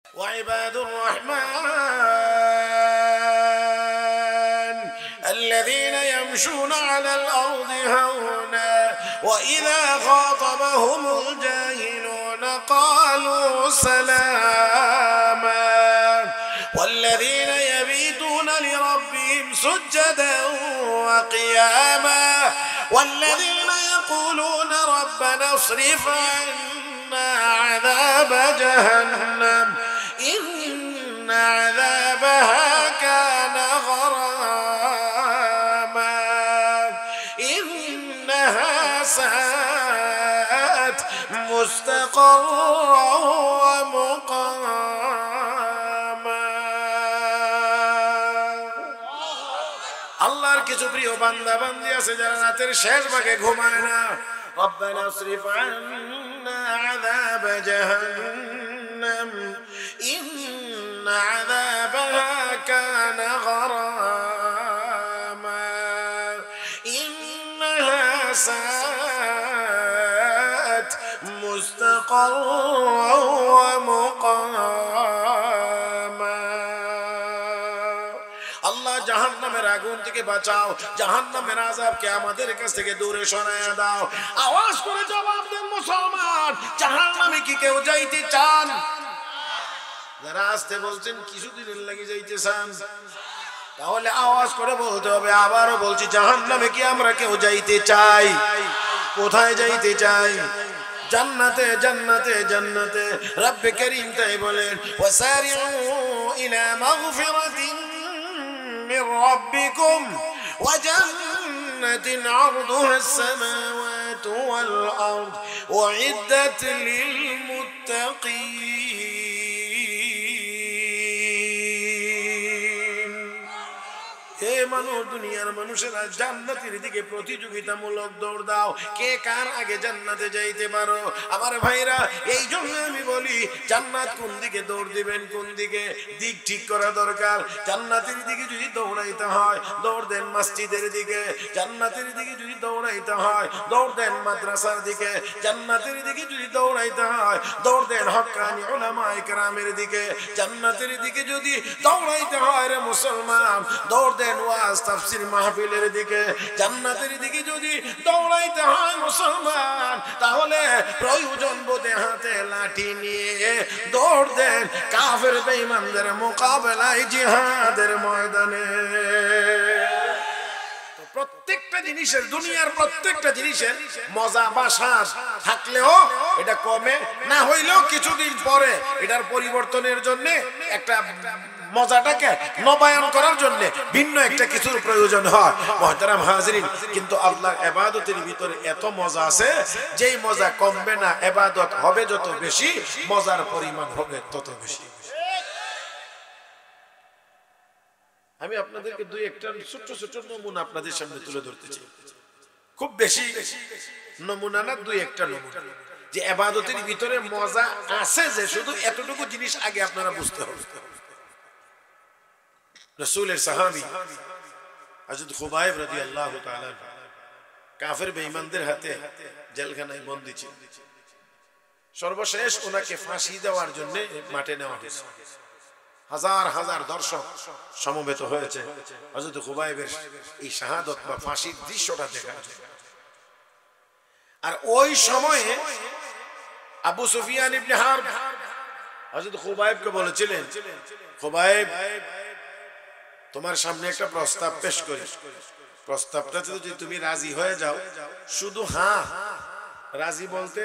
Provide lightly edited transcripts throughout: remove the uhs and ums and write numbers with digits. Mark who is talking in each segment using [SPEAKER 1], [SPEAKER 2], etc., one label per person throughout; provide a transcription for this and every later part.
[SPEAKER 1] وعباد الرحمن الذين يمشون على الأرض هونا وإذا خاطبهم الجاهلون قالوا سلاما والذين يبيتون لربهم سجدا وقياما والذين يقولون ربنا اصرف عنا عذاب جهنم إن عذابها كان غراما إنها ساءت مستقرا ومقاما আল্লাহর কিছু প্রিয় বান্দা বান্দি আছে যারা রাতের শেষ ভাগে ঘুমায় না ربنا اصرف عنا عذاب جهنم إن عذابها كان غراما إنها ساءت مستقرا ومقاما আল্লাহ জাহান্নামের আগুন থেকে বাঁচাও জাহান্নামের আযাবকে আমাদের কাছ থেকে দূরে সরায়া দাও আওয়াজ করে জবাব দেন মুসলমান জাহান্নামে কি কেউ যাইতে চান যারা আসতে বলছেন কিছুদিনের লাগি যাইতে চান তাহলে আওয়াজ করে বলতে হবে আবারও বলছি জাহান্নামে কি আমরা কেউ যাইতে চাই কোথায় যাইতে চাই জান্নাতে জান্নাতে জান্নাতে রব্বে করিম তাই বলেন ওয়াসারিউ ইলা মাগফিরাতিন من ربكم وجنة عرضها السماوات والأرض أعدت للمتقين হে মানুষ দুনিয়ার মানুষেরা জান্নাতের দিকে প্রতিযোগিতামূলক দৌড় দাও কে কার আগে জান্নাতে যাইতে পারো আমার ভাইরা এই জন্য আমি বলি জান্নাত কোন দিকে দৌড় দিবেন কোন দিকে দিক ঠিক করা দরকার জান্নাতের দিকে যদি দৌড়াইতে হয় দৌড় দেন মসজিদের দিকে জান্নাতের দিকে যদি দৌড়াইতে হয় দৌড় দেন মাদ্রাসার দিকে জান্নাতের দিকে যদি দৌড়াইতে হয় দৌড় দেন হক্কানি উলামায়ে কেরামের দিকে জান্নাতের দিকে যদি দৌড়াইতে হয় রে মুসলমান দৌড় দেন ওয়াজ তাফসীর মাহফিলের দিকে জান্নাতের দিকে যদি দৌড়াইতে হয় মুসলমান তাহলে প্রয়োজন বোধে হাতে লাঠি নিয়ে দৌড় দেন কাফের বেঈমানদের মোকাবেলায় জিহাদের ময়দানে প্রত্যেকটা জিনিসের দুনিয়ার প্রত্যেকটা জিনিসের মজা বা স্বাদ থাকলেও এটা কমে না হইলেও কিছুদিন পরে এটার পরিবর্তনের জন্য একটা মজাটাকে নবায়ন করার জন্য ভিন্ন একটা কিছুর প্রয়োজন হয় মুহতারাম হাজিরিন কিন্তু আল্লাহর ইবাদতের ভিতরে এত মজা আছে যেই মজা কমবে না ইবাদত হবে যত বেশি মজার পরিমাণ হবে তত বেশি আমি আপনাদেরকে দুই একটা ছোট ছোট নমুনা আপনাদের সামনে তুলে ধরতে চাই খুব বেশি নমুনা না দুই একটা নমুনা যে ইবাদতের ভিতরে মজা আছে যে শুধু এতটুকু জিনিস আগে আপনারা বুঝতে হবে রাসূলের সাহাবী হযরত খুবাইব রাদিয়াল্লাহু তাআলা কাফের বেঈমানদের হাতে জেলখানায় বন্দী ছিলেন সর্বশেষ ওনাকে ফাঁসি দেওয়ার জন্য মাঠে নেওয়া হয়েছে হাজার হাজার দর্শক সমবেত হয়েছে হযরত খুবাইবের এই শাহাদাত বা ফাঁসির দৃশ্যটা দেখার জন্য আর ওই সময়ে আবু সুফিয়ান ইবনে হারব হযরত খুবাইবকে বলেছিলেন খুবাইব তোমার সামনে একটা প্রস্তাব পেশ করি প্রস্তাবটা যদি তুমি রাজি হয়ে যাও শুধু হ্যাঁ রাজি বলতে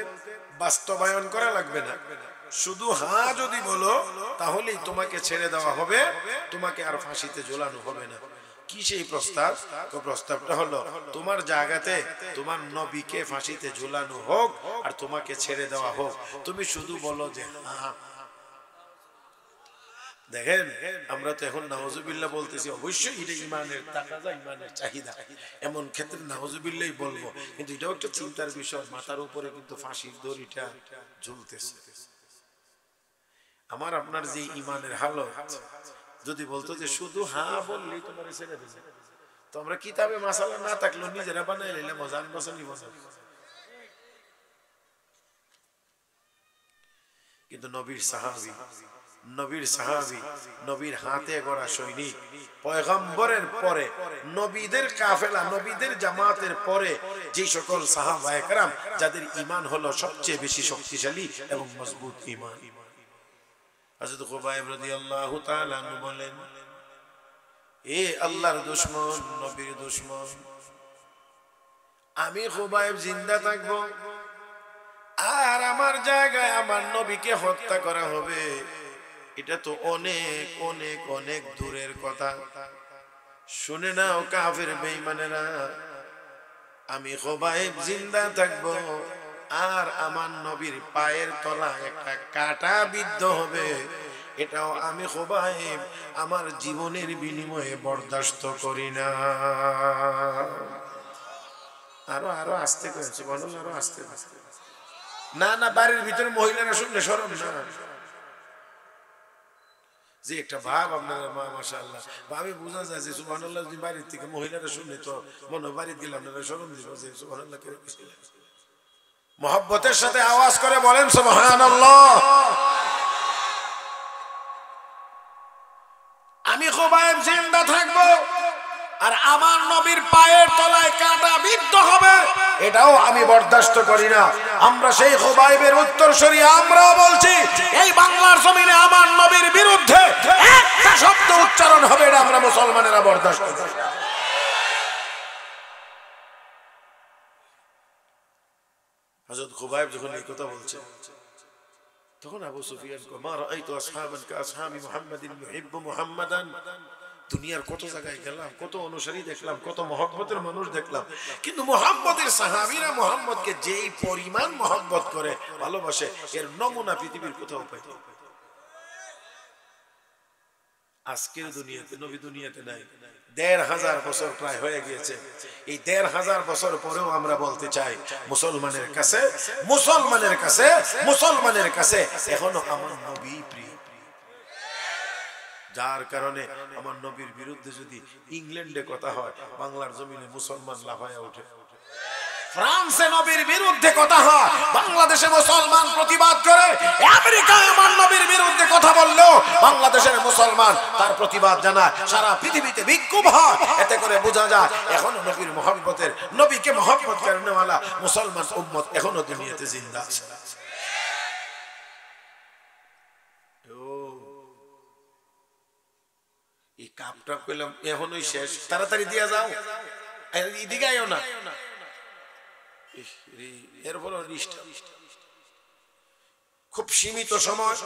[SPEAKER 1] বাস্তবায়ন করা লাগবে না শুধু হ্যাঁ যদি বলো তাহলেই তোমাকে ছেড়ে দেওয়া হবে তোমাকে আর ফাঁসিতে ঝোলানো হবে না কি সেই প্রস্তাব তো প্রস্তাবটা হলো তোমার জায়গাতে তোমার নবীকে ফাঁসিতে ঝুলানো হোক আর তোমাকে ছেড়ে দেওয়া হোক তুমি শুধু বলো যে হ্যাঁ দেখেন আমরা তো এখন নাউজুবিল্লাহ বলতেছি অবশ্যই এটা ঈমানের তাকাজা ঈমানের চাহিদা এমন ক্ষেত্রে নাউজুবিল্লাহই বলবো কিন্তু এটাও একটা চিন্তার বিষয় মাথার উপরে কিন্তু ফাঁসির দড়িটা ঝুলতেছে আমার আপনার যে ঈমানের হালত যদি বলতো যে শুধু হ্যাঁ বললেই তোমার ছেড়ে দেবে তো আমরা কিতাবে মাসালা না থাকলেও নিজেরা বানাই নিলাম মজান বসানি মজা কিন্তু নবীর সাহাবী নবীর সাহাবী, নবীর হাতে গড়া সৈনিক, পয়গম্বরের পরে নবীদের কাফেলা, নবীদের জামাতের পরে যে সকল সাহাবায়ে কেরাম যাদের ঈমান হলো সবচেয়ে বেশি শক্তিশালী এবং মজবুত ঈমান। হযরত খুবাইব রাদিয়াল্লাহু তাআলা আনহু বলেন, এ আল্লাহর দুশমন, নবীর দুশমন, আমি খুবাইব জিন্দা থাকব আর আমার জায়গায় আমার নবীকে হত্যা করা হবে, এটা তো অনেক অনেক অনেক দূরের কথা। শুনে নাও কাফের বেঈমানেরা, আমি খুবাইব জিন্দা থাকব আর আমার নবীর পায়ের তলায় একটা কাঁটা বিদ্ধ হবে, এটাও আমি খুবাইব আমার জীবনের বিনিময়ে বরদাস্ত করি না। আরো আরো আস্তে করেছে, বলো আরো আস্তে আস্তে। না না, বাড়ির ভিতরে মহিলারা শুনলে শরম না। যে একটা ভাব আপনারা মাশাআল্লাহ ভাবে বোঝা যায় যে সুবহানাল্লাহ, যদি বাড়ির থেকে মহিলারা শুনলে তো মনে বাড়িতে গেলে আপনারা শরম দিব যে সুবহানাল্লাহ করে। মহব্বতের সাথে আওয়াজ করে বলেন সুবহানাল্লাহ। আমি খুবাইব জিন্দা থাকবো আর আমার নবীর পায়ের তলায় কাঁটা বিদ্ধ হবে, এটাও আমি বরদাস্ত করি না। আমরা সেই খুবাইবের উত্তরসূরি, আমরা বলছি এই বাংলার জমিনে আমার নবীর বিরুদ্ধে একটা শব্দ উচ্চারণ হবে, এটা আমরা মুসলমানেরা বরদাস্ত করি না। হযরত খুবাইব যখন এই কথা বলছে, তখন আবু সুফিয়ান কো মা রাআইতু আসহাবান কা আসহাবি মুহাম্মাদিন ইউহিব্বু মুহাম্মাদান। দুনিয়ার কত জায়গায় গেলাম, কত অনুসারী দেখলাম, কত মহব্বতের মানুষ দেখলাম, কিন্তু মুহাম্মদের সাহাবীরা মুহাম্মদকে যেই পরিমাণ মহব্বত করে ভালোবাসে, এর নমুনা পৃথিবীর কোথাও পাই না। আজকের দুনিয়াতে, নবী দুনিয়াতে নাই, ১৫০০ বছর প্রায় হয়ে গিয়েছে। এই ১৫০০ বছর পরেও আমরা বলতে চাই মুসলমানের কাছে, মুসলমানের কাছে, মুসলমানের কাছে এখনো আমার নবী প্রিয়। যার কারণে আমার নবীর বিরুদ্ধে যদি ইংল্যান্ডে কথা হয়, বাংলার জমিনে মুসলমান লাফায়া ওঠে। ফ্রান্সে নবীর বিরুদ্ধে কথা হয়, বাংলাদেশে মুসলমান প্রতিবাদ করে। আমেরিকায় আমার নবীর বিরুদ্ধে কথা বললেও বাংলাদেশের মুসলমান তার প্রতিবাদ জানায়, সারা পৃথিবীতে বিক্ষোভ হয়। এতে করে বোঝা যায় এখনো নবীর মহব্বতের, নবীকে মহব্বত করেনেওয়ালা মুসলমান উম্মত এখনো দুনিয়াতে জিন্দা আছে। এই কাপটা পেলাম এখনই শেষ, তাড়াতাড়ি দিয়া যাও, এদিকে আইও না। খুব সীমিত সময়,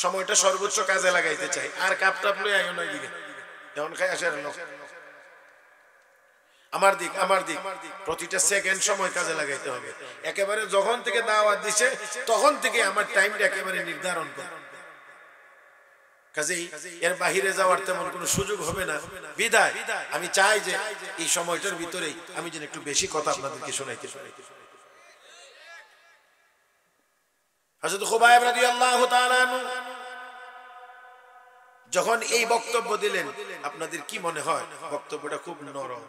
[SPEAKER 1] সময়টা সর্বোচ্চ কাজে লাগাইতে চাই। আর কাপটা লই আইও না এদিকে, এখন খাই আসে লোক। আমার দিক, আমার দিক, প্রতিটা সেকেন্ড সময় কাজে লাগাইতে হবে। একেবারে যখন থেকে দাওয়াত দিছে তখন থেকে আমার টাইমটা একেবারে নির্ধারণ কর। কাজেই এর বাহিরে যাওয়ার তেমন কোনো সুযোগ হবে না। বিদায় আমি চাই যে এই সময়টার ভিতরেই আমি যেন একটু বেশি কথা আপনাদেরকে শোনাইতে পারি। হযরত খুবাইব রাদিয়াল্লাহু তাআলা আনহু যখন এই বক্তব্য দিলেন, আপনাদের কি মনে হয় বক্তব্যটা খুব নরম?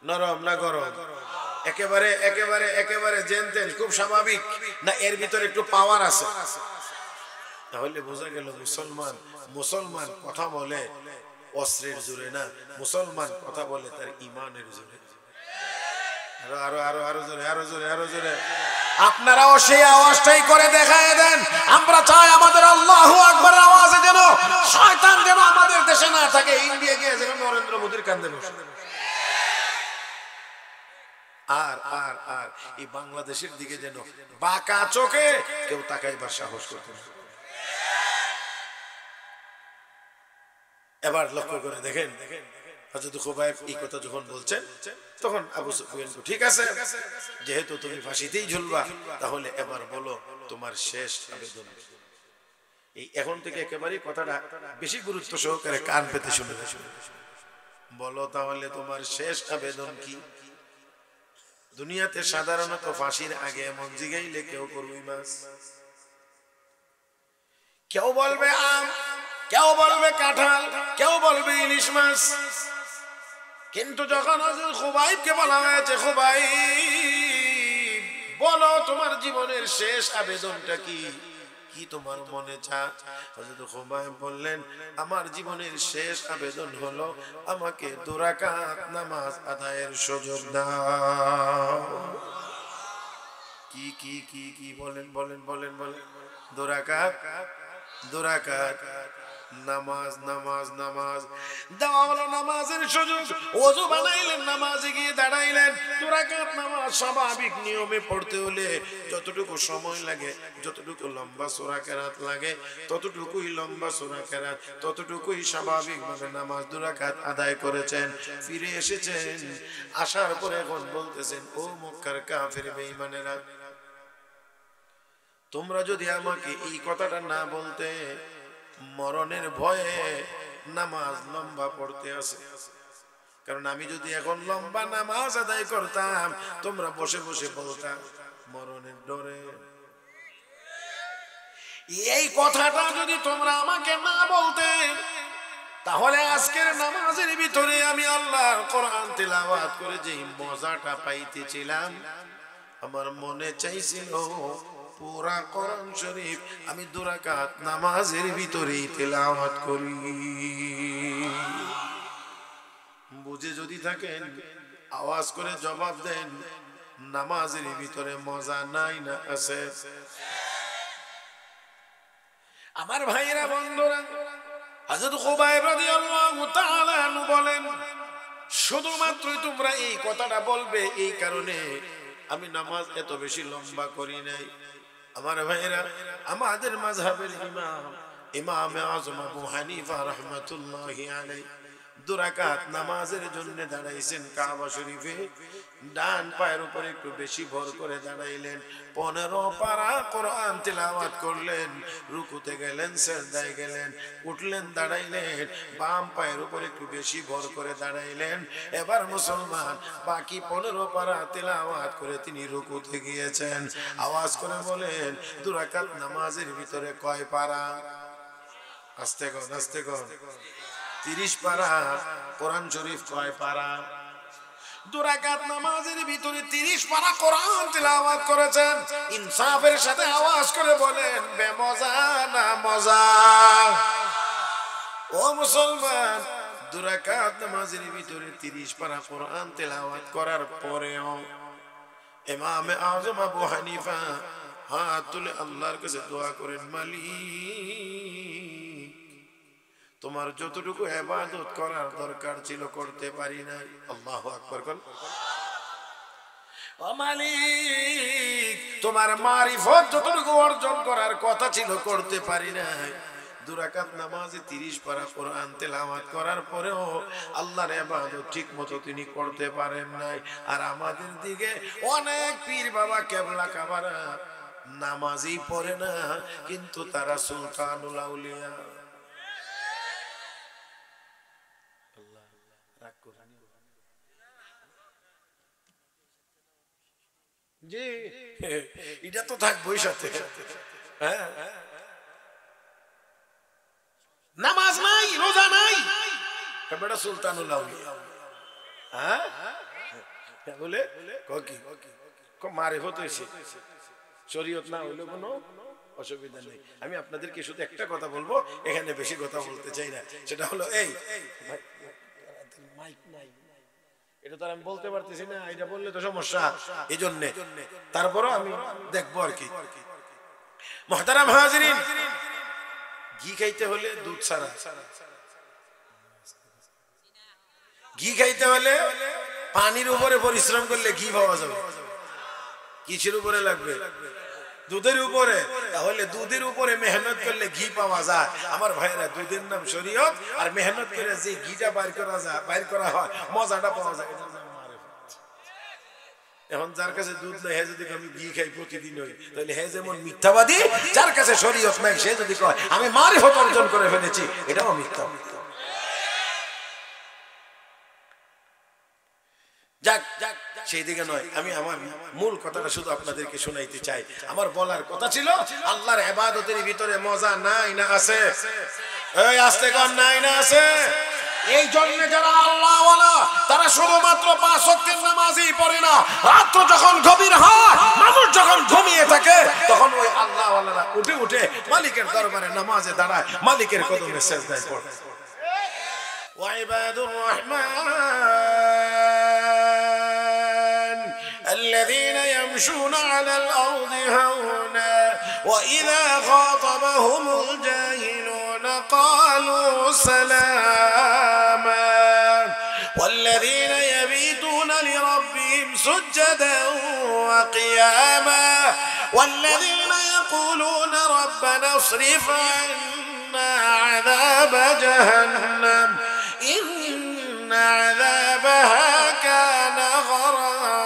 [SPEAKER 1] নরম না গরম? একেবারে একেবারে একেবারে জেনতেন, খুব স্বাভাবিক না এর ভিতরে একটু পাওয়ার আছে? তাহলে বোঝা গেল মুসলমান, মুসলমান কথা বলে অস্ত্রের জোরে না, মুসলমান কথা বলে তার ঈমানের জোরে। আরো আরো আরো আরো জোরে, আরো জোরে, আরো জোরে। আপনারাও সেই আওয়াজটাই করে দেখায় দেন। আমরা চাই আমাদের আল্লাহু আকবার আওয়াজে যেন শয়তান যেন আমাদের দেশে না থাকে, ইন্ডিয়া গিয়ে যেন নরেন্দ্র মোদির কাঁধে বসে। আর আর আর এই বাংলাদেশের দিকে যেন বাঁকা চোখে কেউ তাকাইবার সাহস করতে না। এবার লক্ষ্য করে দেখেন, হযরত খুবাইব এই কথা যখন বলছেন, তখন আবু সুফিয়ান ঠিক আছে, যেহেতু তুমি ফাঁসিতেই ঝুলবা, তাহলে এবার বলো তোমার শেষ আবেদন। এই এখন থেকে একেবারে কথাটা বেশি গুরুত্ব সহকারে কান পেতে শুনে বলো, তাহলে তোমার শেষ আবেদন কি? দুনিয়াতে সাধারণত ফাঁসির আগে এমন জিগাইলে কেউ করুই মাছ, কেউ বলবে আম, কেউ বলবে কাঁঠাল, কেউ বলবে ইলিশ মাছ। কিন্তু যখন হযরত খুবাইবকে বলা হয়েছে, খুবাইব বলো তোমার জীবনের শেষ আবেদনটা কি, কি তোমার মনে চায়? হযরত খুবাইব বললেন, আমার জীবনের শেষ আবেদন হলো আমাকে 2 রাকাত নামাজ আদায়ের সুযোগ দাও। কি কি কি কি বলেন বলেন বলেন বলেন। 2 রাকাত নামাজ নামাজ নামাজ দেওয়া হলো, নামাজের সুযোগ। ওযু বানাইলেন, নামাজে গিয়ে দাঁড়াইলেন। 2 রাকাত নামাজ স্বাভাবিক নিয়মে পড়তে হলে যতটুকু সময় লাগে, যতটুকু লম্বা সূরা কেরাত লাগে, ততটুকুই লম্বা সূরা কেরাত, ততটুকুই স্বাভাবিকভাবে নামাজ 2 রাকাত আদায় করেছেন। ফিরে এসেছেন, আসার পরে এখন বলতেছেন, ও মক্কার কাফের বেঈমানেরা, তোমরা যদি আমাকে এই কথাটা না বলতে, মরণের ভয়ে নামাজ লম্বা পড়তে আছে। কারণ আমি যদি এখন লম্বা নামাজ আদায় করতাম, তোমরা বসে বসে বলতাম মরণের ডরে। এই কথাটা যদি তোমরা আমাকে না বলতে, তাহলে আজকের নামাজের ভিতরে আমি আল্লাহর কোরআন তেলাওয়াত করে যেই মজাটা পাইতেছিলাম, আমার মনে চাইছিল পুরা কোরআন শরীফ আমি 2 রাকাত নামাজের ভিতরে তেলাওয়াত করি। বুঝে যদি থাকেন আওয়াজ করে জবাব দেন, নামাজের ভিতরে মজা নাই না আছে? আমার ভাইরা বন্ধুরা, হযরত খুবাইব রাদিয়াল্লাহু তাআলা আনহু বলেন, শুধুমাত্র তোমরা এই কথাটা বলবে, এই কারণে আমি নামাজ এত বেশি লম্বা করি নাই। আমার ভাইরা, আমাদের মাযহাবের ইমাম আযম আবু হানিফা রাহমাতুল্লাহি আলাইহি 2 রাকাত নামাজের জন্য দাঁড়াইছেন কাবা শরীফে। ডান পায়ের উপর একটু বেশি ভর করে দাঁড়াইলেন, 15 পারা কোরআন তেলাওয়াত করলেন, রুকুতে গেলেন, সিজদায় গেলেন, উঠলেন, দাঁড়াইলেন, বাম পায়ের উপর একটু বেশি ভর করে দাঁড়াইলেন। এবার মুসলমান বাকি 15 পারা তেলাওয়াত করে তিনি রুকুতে গিয়েছেন। আওয়াজ করে বলেন, 2 রাকাত নামাজের ভিতরে কয় পারা? আস্তে কর, আস্তে কর। 30 পারা। কোরআন শরীফ কয় পারা? 2 রাকাত নামাজের ভিতরে 30 পারা কোরআন তেলাওয়াত করেছেন। ইনসাফের সাথে আওয়াজ করে বলেন, বেমজা না মজা? ও মুসলমান, 2 রাকাত নামাজের ভিতরে 30 পারা কোরআন তেলাওয়াত করার পরেও ইমাম আযম আবু হানিফা হাত তুলে আল্লাহর কাছে দোয়া করেন, মালিক, তোমার যতটুকু ইবাদত করার দরকার ছিল করতে পারি নাই। আল্লাহু আকবার বল। ও মালিক, তোমার মারিফত যতটুকু অর্জন করার কথা ছিল করতে পারি নাই। 2 রাকাত নামাজে 30 পারা কোরআন তেলাওয়াত করার পরেও আল্লাহর ইবাদত ঠিকমতো তিনি করতে পারেন নাই। আর আমাদের দিকে অনেক পীর বাবা কেবলা কাবারা নামাজই পড়ে না, কিন্তু তারা সুলতানুল আউলিয়া। জি, এটা তো থাকবোই সাথে। হ্যাঁ, নামাজ নাই, রোজা নাই, বেটা সুলতানুল আউলিয়া। হ্যাঁ বলে কি মারিফত হইছে, শরীয়ত না হইলে কোনো অসুবিধা নেই। আমি আপনাদেরকে শুধু একটা কথা বলবো, এখানে বেশি কথা বলতে চাই না, সেটা হলো এই মাইক নাই, এটা তো আমি বলতে পারতেছি না, এটা বললে তো সমস্যা, এই জন্য তারপরও আমি দেখবো আর কি। মুহতারাম হাজিরিন, ঘি খাইতে হলে দুধ ছাড়া, ঘি খাইতে হলে পানির উপরে পরিশ্রম করলে ঘি পাওয়া যাবে। কিসের উপরে লাগবে? দুধের উপরে। তাহলে দুধের উপরে মেহনত করলে ঘি পাওয়া যায়। আমার ভাইরা, দুধের নাম শরীয়ত, আর মেহনত করে যে ঘিটা বাইর করা হয়, মজাটা পাওয়া যায়। এখন যার কাছে দুধ নাই, হে যদি আমি ঘি খাই প্রতিদিন হই, তাহলে হে যেমন মিথ্যাবাদী, যার কাছে শরীয়ত নাই সে যদি কয় আমি মারিফত অর্জন করে ফেলেছি, এটাও মিথ্যা। যাক, সেই দিকে নয়, আমি আমার মূল কথাটা শুধু আপনাদেরকে শোনাইতে চাই। আমার বলার কথা ছিল, আল্লাহর ইবাদতের ভিতরে মজা নাই না আছে? এই আস্তে কর, নাই না আছে? এই জন্য যারা আল্লাহ ওয়ালা তারা শুধুমাত্র 5 ওয়াক্তের নামাজই পড়ে না, রাত যখন গভীর হয়, মানুষ যখন ঘুমিয়ে থাকে, তখন ওই আল্লাহ ওয়ালারা উঠে উঠে মালিকের দরবারে নামাজে দাঁড়ায়, মালিকের কদমে সিজদায় পড়ে। وعباد الرحمن الذين يمشون على الأرض هونا وإذا خاطبهم الجاهلون قالوا سلاما والذين يبيتون لربهم سجدا وقياما والذين يقولون ربنا اصرف عنا عذاب جهنم إن عذابها كان غراما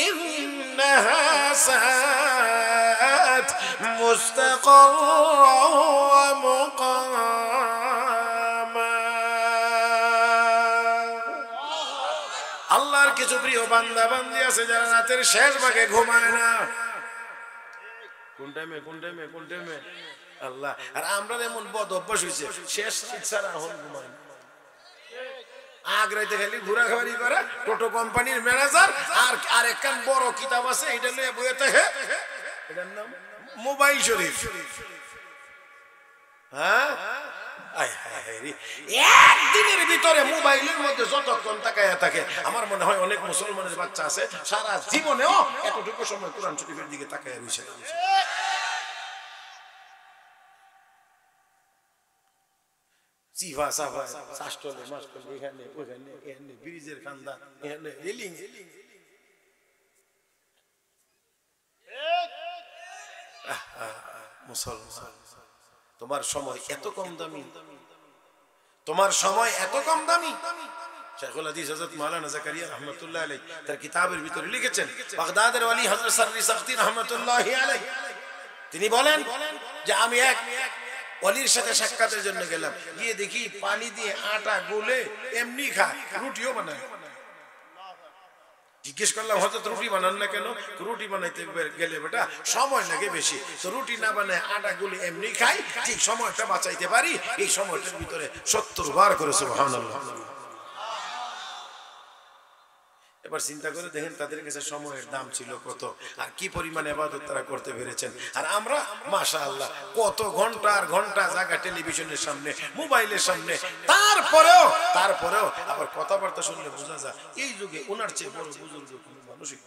[SPEAKER 1] إنها ساءت مستقرا ومقاما আল্লাহর কিছু প্রিয় বান্দা বান্দি আছে যারা রাতের শেষ ভাগে ঘুমায় না। কোন টাইমে আল্লাহ, আর আমরা এমন বদ অভ্যাস হয়েছে শেষ রাত ছাড়া এখন ঘুমাই না। আগ্রাইতে খালি ঘোরাঘুরি করে টোটো কোম্পানির ম্যানেজার, আর আরেকখান বড় কিতাব আছে এটা নিয়ে বইয়ে থাকে, এটার নাম মোবাইল শরীফ। হ্যাঁ, একদিনের ভিতরে মোবাইলের মধ্যে যতক্ষণ তাকায়া থাকে, আমার মনে হয় অনেক মুসলমানের বাচ্চা আছে সারা জীবনেও এতটুকু সময় কোরআন শরীফের দিকে তাকায়া রয়েছে। তোমার সময় এত কম দামি, তোমার সময় এত কম দামি। শাইখুল হাদিস হযরত মাওলানা জাকারিয়া রাহমাতুল্লাহ আলাইহি তার কিতাবের ভিতরে লিখেছেন, বাগদাদের ওয়ালি হযরত সাররি সাখতি রাহমাতুল্লাহি আলাইহি তিনি বলেন যে আমি এক ওলির সাথে সাক্ষাতের জন্য গেলাম, গিয়ে দেখি পানি দিয়ে আটা গুলে এমনি খায়, রুটিও বানায়। জিজ্ঞেস করলাম হযরত রুটি বানান না কেন? রুটি বানাইতে গেলে বেটা সময় লাগে বেশি, তো রুটি না বানায় আটা গুলে এমনি খাই, যে সময়টা বাঁচাইতে পারি এই সময়টার ভিতরে 70 বার করে সুবহানাল্লাহ। এবার চিন্তা করে দেখেন তাদের কাছে সময়ের দাম ছিল কত, আর কি পরিমাণ ইবাদত তারা করতে পেরেছেন। আর আমরা মাশাআল্লাহ কত ঘন্টার ঘন্টা জায়গা টেলিভিশনের সামনে, মোবাইলের সামনে, তারপরেও আবার কথাবার্তা শুনলে বোঝা যায় এই যুগে ওনার চেয়ে বড় বুজুর্গ কোনো মানুষই,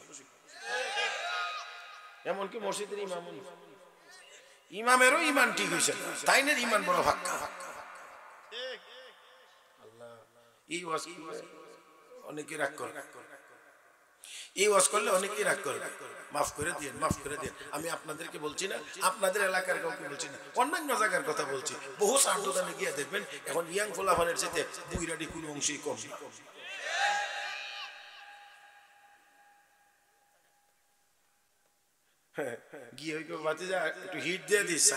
[SPEAKER 1] এমনকি মসজিদের ইমামেরও ইমান ঠিক হয়েছে, তাইনের ইমান বড় ভাক্কা। আল্লাহ এই ওয়াজ অনেকে রাগ করে, এই ওয়াজ করলে অনেকেই রাগ করে, মাফ করে দিন, মাফ করে দিন। আমি আপনাদেরকে বলছি না, আপনাদের এলাকার কাউকে বলছি না, অন্যান্য জায়গার কথা বলছি। বহু সার্দোদানে গিয়ে দেখবেন এখন ইয়াং ফোলাফানের চেয়ে বুইরাডি কোনো অংশই কম না। গিয়ে ওই বাতি যা একটু হিট দিয়ে দিস,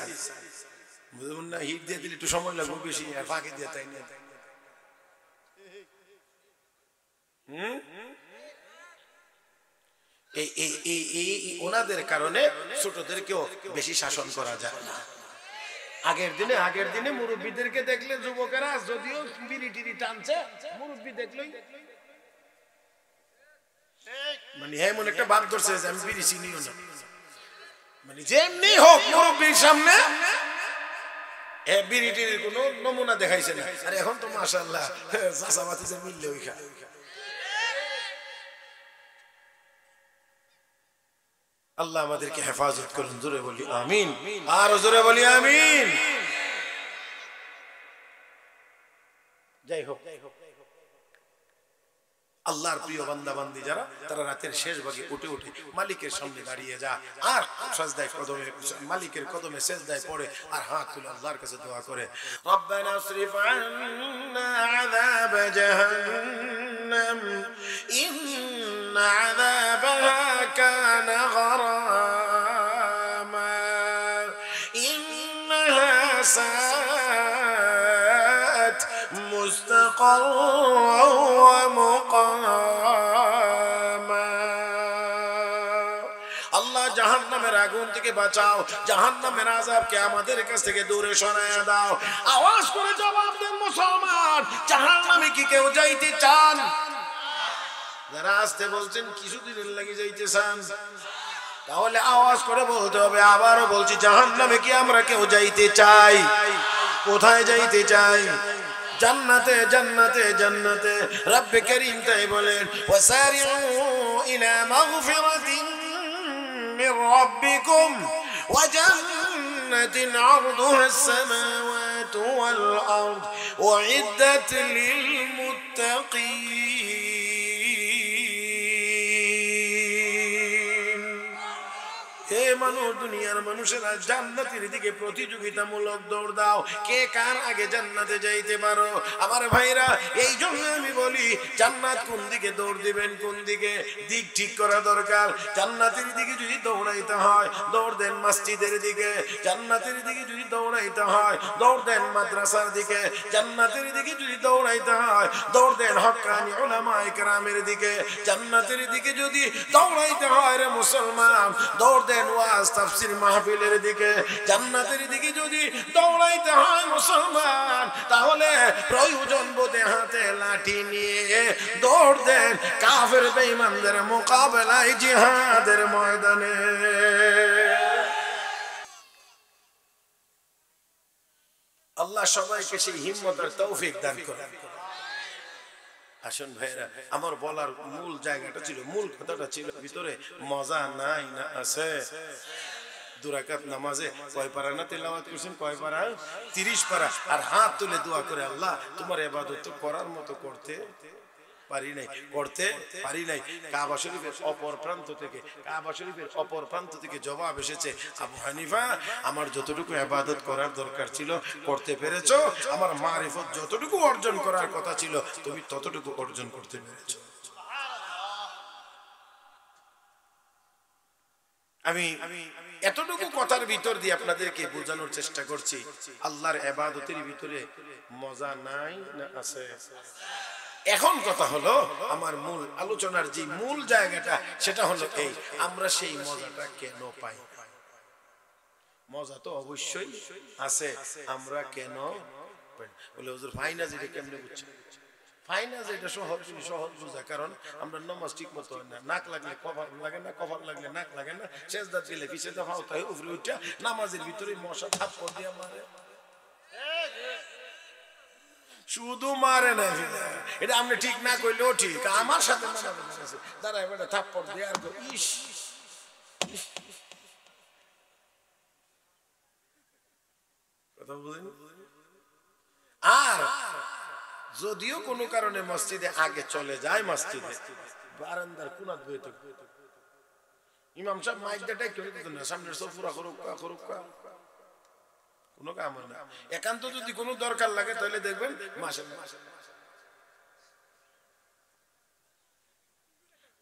[SPEAKER 1] বুঝবেন না, হিট দিয়ে দিলে একটু সময় লাগবে বেশি, আর ফাঁকি দিয়ে তাই না। ওনাদের কারণে ছোটদেরকেও বেশি শাসন করা যায় না। আগের দিনে মুরব্বীদেরকে দেখলে যুবকেরা যদিও বিড়ি টিড়ি টানছে, মুরব্বী দেখলেই মানে এমন একটা ভাব ধরছে যে আমি বিড়ি চিনিও না, মানে যেমনি হোক মুরব্বীর সামনে বিড়ি টিড়ির কোনো নমুনা দেখাইছে না। আর এখন তো মাশাআল্লাহ চাচাবাতি যে মিললে ওই খায়। আল্লাহ আমাদেরকে হেফাজত করুন, জোরে বলি আমিন, আর জোরে বলি আমিন। যাই হোক, আল্লাহর প্রিয় বান্দা বান্দি যারা, তারা রাতের শেষ ভাগে উঠে উঠে মালিকের সামনে দাঁড়িয়ে যায়, আর সাজদায় কদমে, মালিকের কদমে সিজদায় পড়ে, আর হাত তুলে আল্লাহর কাছে দোয়া করে, রব্বানা আসরিফ আন্না আযাব জাহান্নাম ইন্না আযাবাহা কানা গরামা ইন্নাহা সাআত মুস্তাকাররা ওয়া মুকামা। আল্লাহ জাহান্নামের আগুন থেকে বাঁচাও, জাহান্নামের আযাবকে আমাদের কাছ থেকে দূরে সরায়া দাও। আওয়াজ করে জবাব দেন মুসলমান, জাহান্নামে কি কেউ যাইতে চান? যারা আসতে বলছেন কিছুদিনের লাগি যাইতে চান, তাহলে আওয়াজ করে বলতে হবে। আবারও বলছি, জাহান্নামে কি আমরা কেউ যাইতে চাই? কোথায় যাইতে চাই? জান্নাতে, জান্নাতে, জান্নাতে। রব্বে করিম তাই বলেন, ওয়াসারিউ ইলা মাগফিরাতিন মির রাব্বিকুম ওয়া জান্নাতিন আরদুহাস সামাওয়াতু ওয়াল আরদ উইদ্দাত লিল মুত্তাকিন। হে মানুষ, দুনিয়ার মানুষেরা জান্নাতের দিকে প্রতিযোগিতামূলক দৌড় দাও, কে কার আগে জান্নাতে যাইতে পারো। আমার ভাইরা, এই জন্য আমি বলি, জান্নাত কোন দিকে দৌড় দিবেন, কোন দিকে দিক ঠিক করা দরকার। জান্নাতের দিকে যদি দৌড়াইতে হয়, দৌড় দেন মসজিদের দিকে। জান্নাতের দিকে যদি দৌড়াইতে হয়, দৌড় দেন মাদ্রাসার দিকে। জান্নাতের দিকে যদি দৌড়াইতে হয়, দৌড় দেন হক্কানি উলামায়ে কেরামের দিকে। জান্নাতের দিকে যদি দৌড়াইতে হয় রে মুসলমান, দৌড় দেন ওয়াজ তাফসীর মাহফিলের দিকে। জান্নাতের দিকে যদি দৌড়াইতে হয় মুসলমান, তাহলে প্রয়োজন বোধে হাতে লাঠি নিয়ে দৌড় দেন কাফের বেঈমানদের মোকাবেলায় জিহাদের ময়দানে। আল্লাহ সবাইকে সেই হিম্মত আর তৌফিক দান করেন। আসুন ভাইরা, আমার বলার মূল জায়গাটা ছিল, মূল কথাটা ছিল ভিতরে মজা নাই না আছে? দুরাকাত নামাজে কয় পারা না তেলাওয়াত করছেন? কয় পারা? 30 পারা। আর হাত তুলে দোয়া করে, আল্লাহ তোমার ইবাদত করার মতো করতে পারি নাই, করতে পারি নাই। কাবা শরীফের অপর প্রান্ত থেকে জবাব এসেছে, আবু হানিফা, আমার যতটুকু ইবাদত করার দরকার ছিল করতে পেরেছো, আমার মারিফত যতটুকু অর্জন করার কথা ছিল তুমি ততটুকু অর্জন করতে পেরেছো। আমি এতটুকু কথার ভিতর দিয়ে আপনাদেরকে বোঝানোর চেষ্টা করছি, আল্লাহর ইবাদতের ভিতরে মজা নাই না আছে? এখন কথা হলো, আমার মূল আলোচনার যে মূল জায়গাটা, সেটা হলো এই, আমরা সেই মজাটা কেন পাই? মজা তো অবশ্যই আছে, আমরা কেন পাই? বলে হুজুর ফাইনা যেটা কেমনে বুঝছেন? ফাইনা যেটা সহজ বুঝা, কারণ আমরা নামাজ ঠিক মতো হয় না, নাক লাগলে কপাল লাগে না, কপাল লাগলে নাক লাগে না, সেজদা দিলে পিছে দাও তাই উপরে উঠা নামাজের ভিতরে মশা থাপ্পড় দিয়ে মারে, শুধু মারে না। এটা আপনি ঠিক না কইলেও ঠিক, আমার সাথে দাঁড়ায় বেটা থাপ্পড় দিয়ে আর ইস কথা বুঝেন। আর যদিও কোনো কারণে মসজিদে আগে চলে যায়, মসজিদে বারান্দার কোনাত বই তো ইমাম সাহেব মাইক দেটাই কেউ দিত না, সামনের সফুরা করুকা কোনো কাম হয় না। একান্ত যদি কোনো দরকার লাগে তাহলে দেখবেন মাসে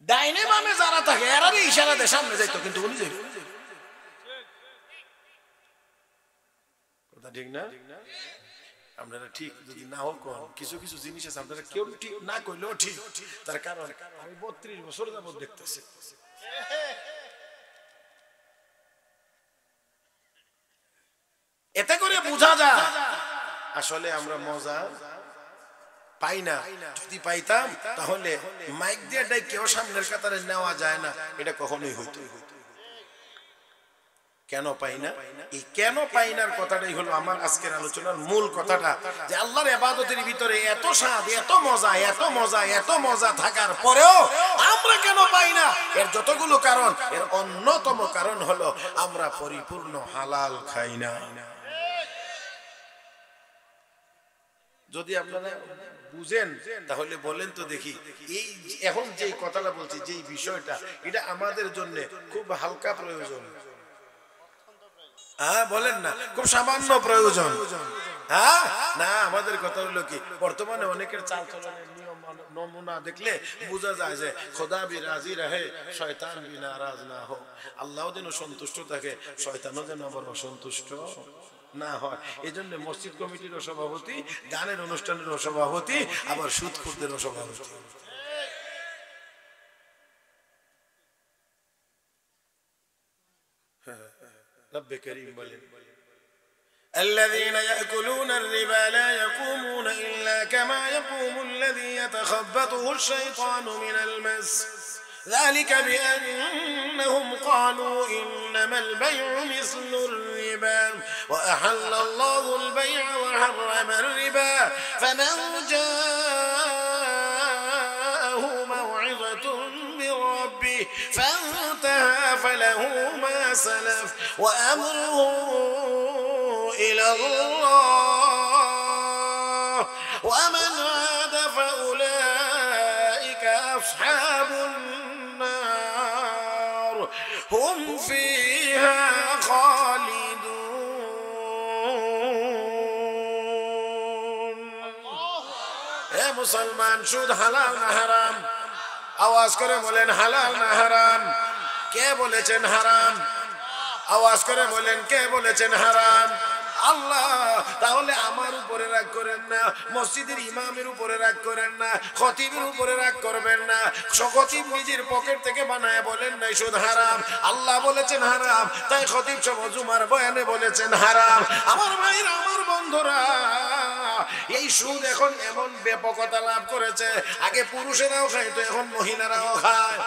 [SPEAKER 1] ডাইনে বামে যারা থাকে এরা ইশারা দেয় সামনে যাইতো, কিন্তু উনি যাইতো। কথা ঠিক না? আপনারা ঠিক যদি না হোক, কিছু কিছু জিনিস আছে আপনারা কেউ ঠিক না কইলেও ঠিক, তার কারণ আমি 32 বছর যাবত দেখতেছি। এতে করে বোঝা যায় আসলে আমরা মজা পাই না। যদি পাইতাম তাহলে মাইক দিয়ে কেউ সামনের কাতারে নেওয়া যায় না, এটা কখনোই হইতো। কেন পাই না? এই কেন পাই নার কথাটাই হলো আমার আজকের আলোচনার মূল কথাটা, যে আল্লাহর ইবাদতের ভিতরে এত স্বাদ, এত মজা, এত মজা, এত মজা থাকার পরেও আমরা কেন পাই না? এর যতগুলো কারণ, এর অন্যতম কারণ হলো আমরা পরিপূর্ণ হালাল খাই না। যদি আপনারা বুঝেন তাহলে বলেন তো দেখি, এই এখন যে কথাটা বলছি, যে বিষয়টা, এটা আমাদের জন্য খুব হালকা প্রয়োজন। হ্যাঁ বলেন না, খুব সামান্য প্রয়োজন। হ্যাঁ না, আমাদের কথা হলো কি, বর্তমানে অনেকের চাল চলনের নিয়ম নমুনা দেখলে বোঝা যায় যে খোদা ভি রাজি রহে, শয়তান ভি নারাজ না হোক। আল্লাহ যেন সন্তুষ্ট থাকে, শয়তানও যেন আবার অসন্তুষ্ট না হয়। এই জন্য মসজিদ কমিটির সভাপতি, গানের অনুষ্ঠানের সভাপতি, আবার সুদখোরদের সভাপতি। রব্বে করিম বলেন
[SPEAKER 2] الذين يأكلون الربا لا يقومون إلا كما يقوم الذي يتخبطه الشيطان من المس ذلك بأنهم قالوا إنما البيع مثل الربا وأحل الله البيع وحرم الربا فمن جاءه موعظة من ربه فانتهى فله ما سلف وأمره إلى الله ومن عاد فأولئك أصحاب النار هم فيها خالدون يا مسلمان شود حلال না হারাম আওয়াজ করে বলেন হালাল না হারাম কে বলেছেন হারাম আওয়াজ করে বলেন কে বলেছেন হারাম আল্লাহ তাহলে আমার উপরে রাগ করেন না মসজিদের ইমামের উপরে রাগ করেন না খতিবের উপরে রাগ করবেন না খতিব নিজের পকেট থেকে বানায় বলেন নাই সুদ হারাম আল্লাহ বলেছেন হারাম তাই খতিব সব জুমার বয়ানে বলেছেন হারাম আমার ভাইরা আমার বন্ধুরা এই সুদ এখন এমন ব্যাপকতা লাভ করেছে আগে পুরুষেরাও খাইতো এখন মহিলারাও খায়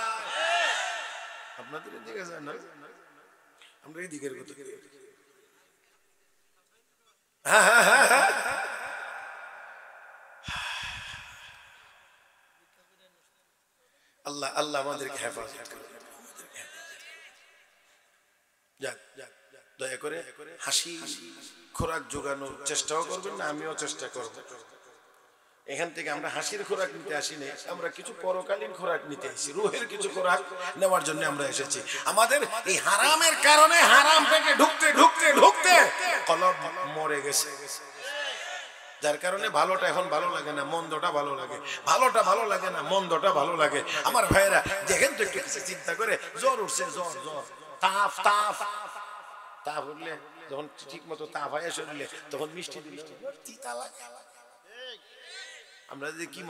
[SPEAKER 2] আপনাদের দিকে যায় না আমরা এই দিকের কথা
[SPEAKER 1] আল্লাহ আল্লাহ আমাদেরকে হেফাজত করুন দয়া করে হাসি খোরাক জোগানোর চেষ্টাও করবেন না আমিও চেষ্টা করব এখান থেকে আমরা হাসির খোরাক নিতে আসিনি আমরা কিছু পরকালীন খোরাক নিতে এসেছি রুহের কিছু খোরাক নেওয়ার জন্য আমরা এসেছি আমাদের এই হারামের কারণে হারাম থেকে ঢুকতে ঢুকতে ঢুকতে কলব মরে গেছে যার কারণে ভালোটা এখন ভালো লাগে না মন্দটা ভালো লাগে ভালোটা ভালো লাগে না মন্দটা ভালো লাগে আমার ভাইয়েরা দেখেন তো একটু চিন্তা করে জ্বর উঠছে জ্বর জ্বর তাপ তাপ তাপ উঠলে যখন ঠিক মতো তাপ হয় শরীরে তখন মিষ্টি দিলে তিতা লাগে আমরা যদি কি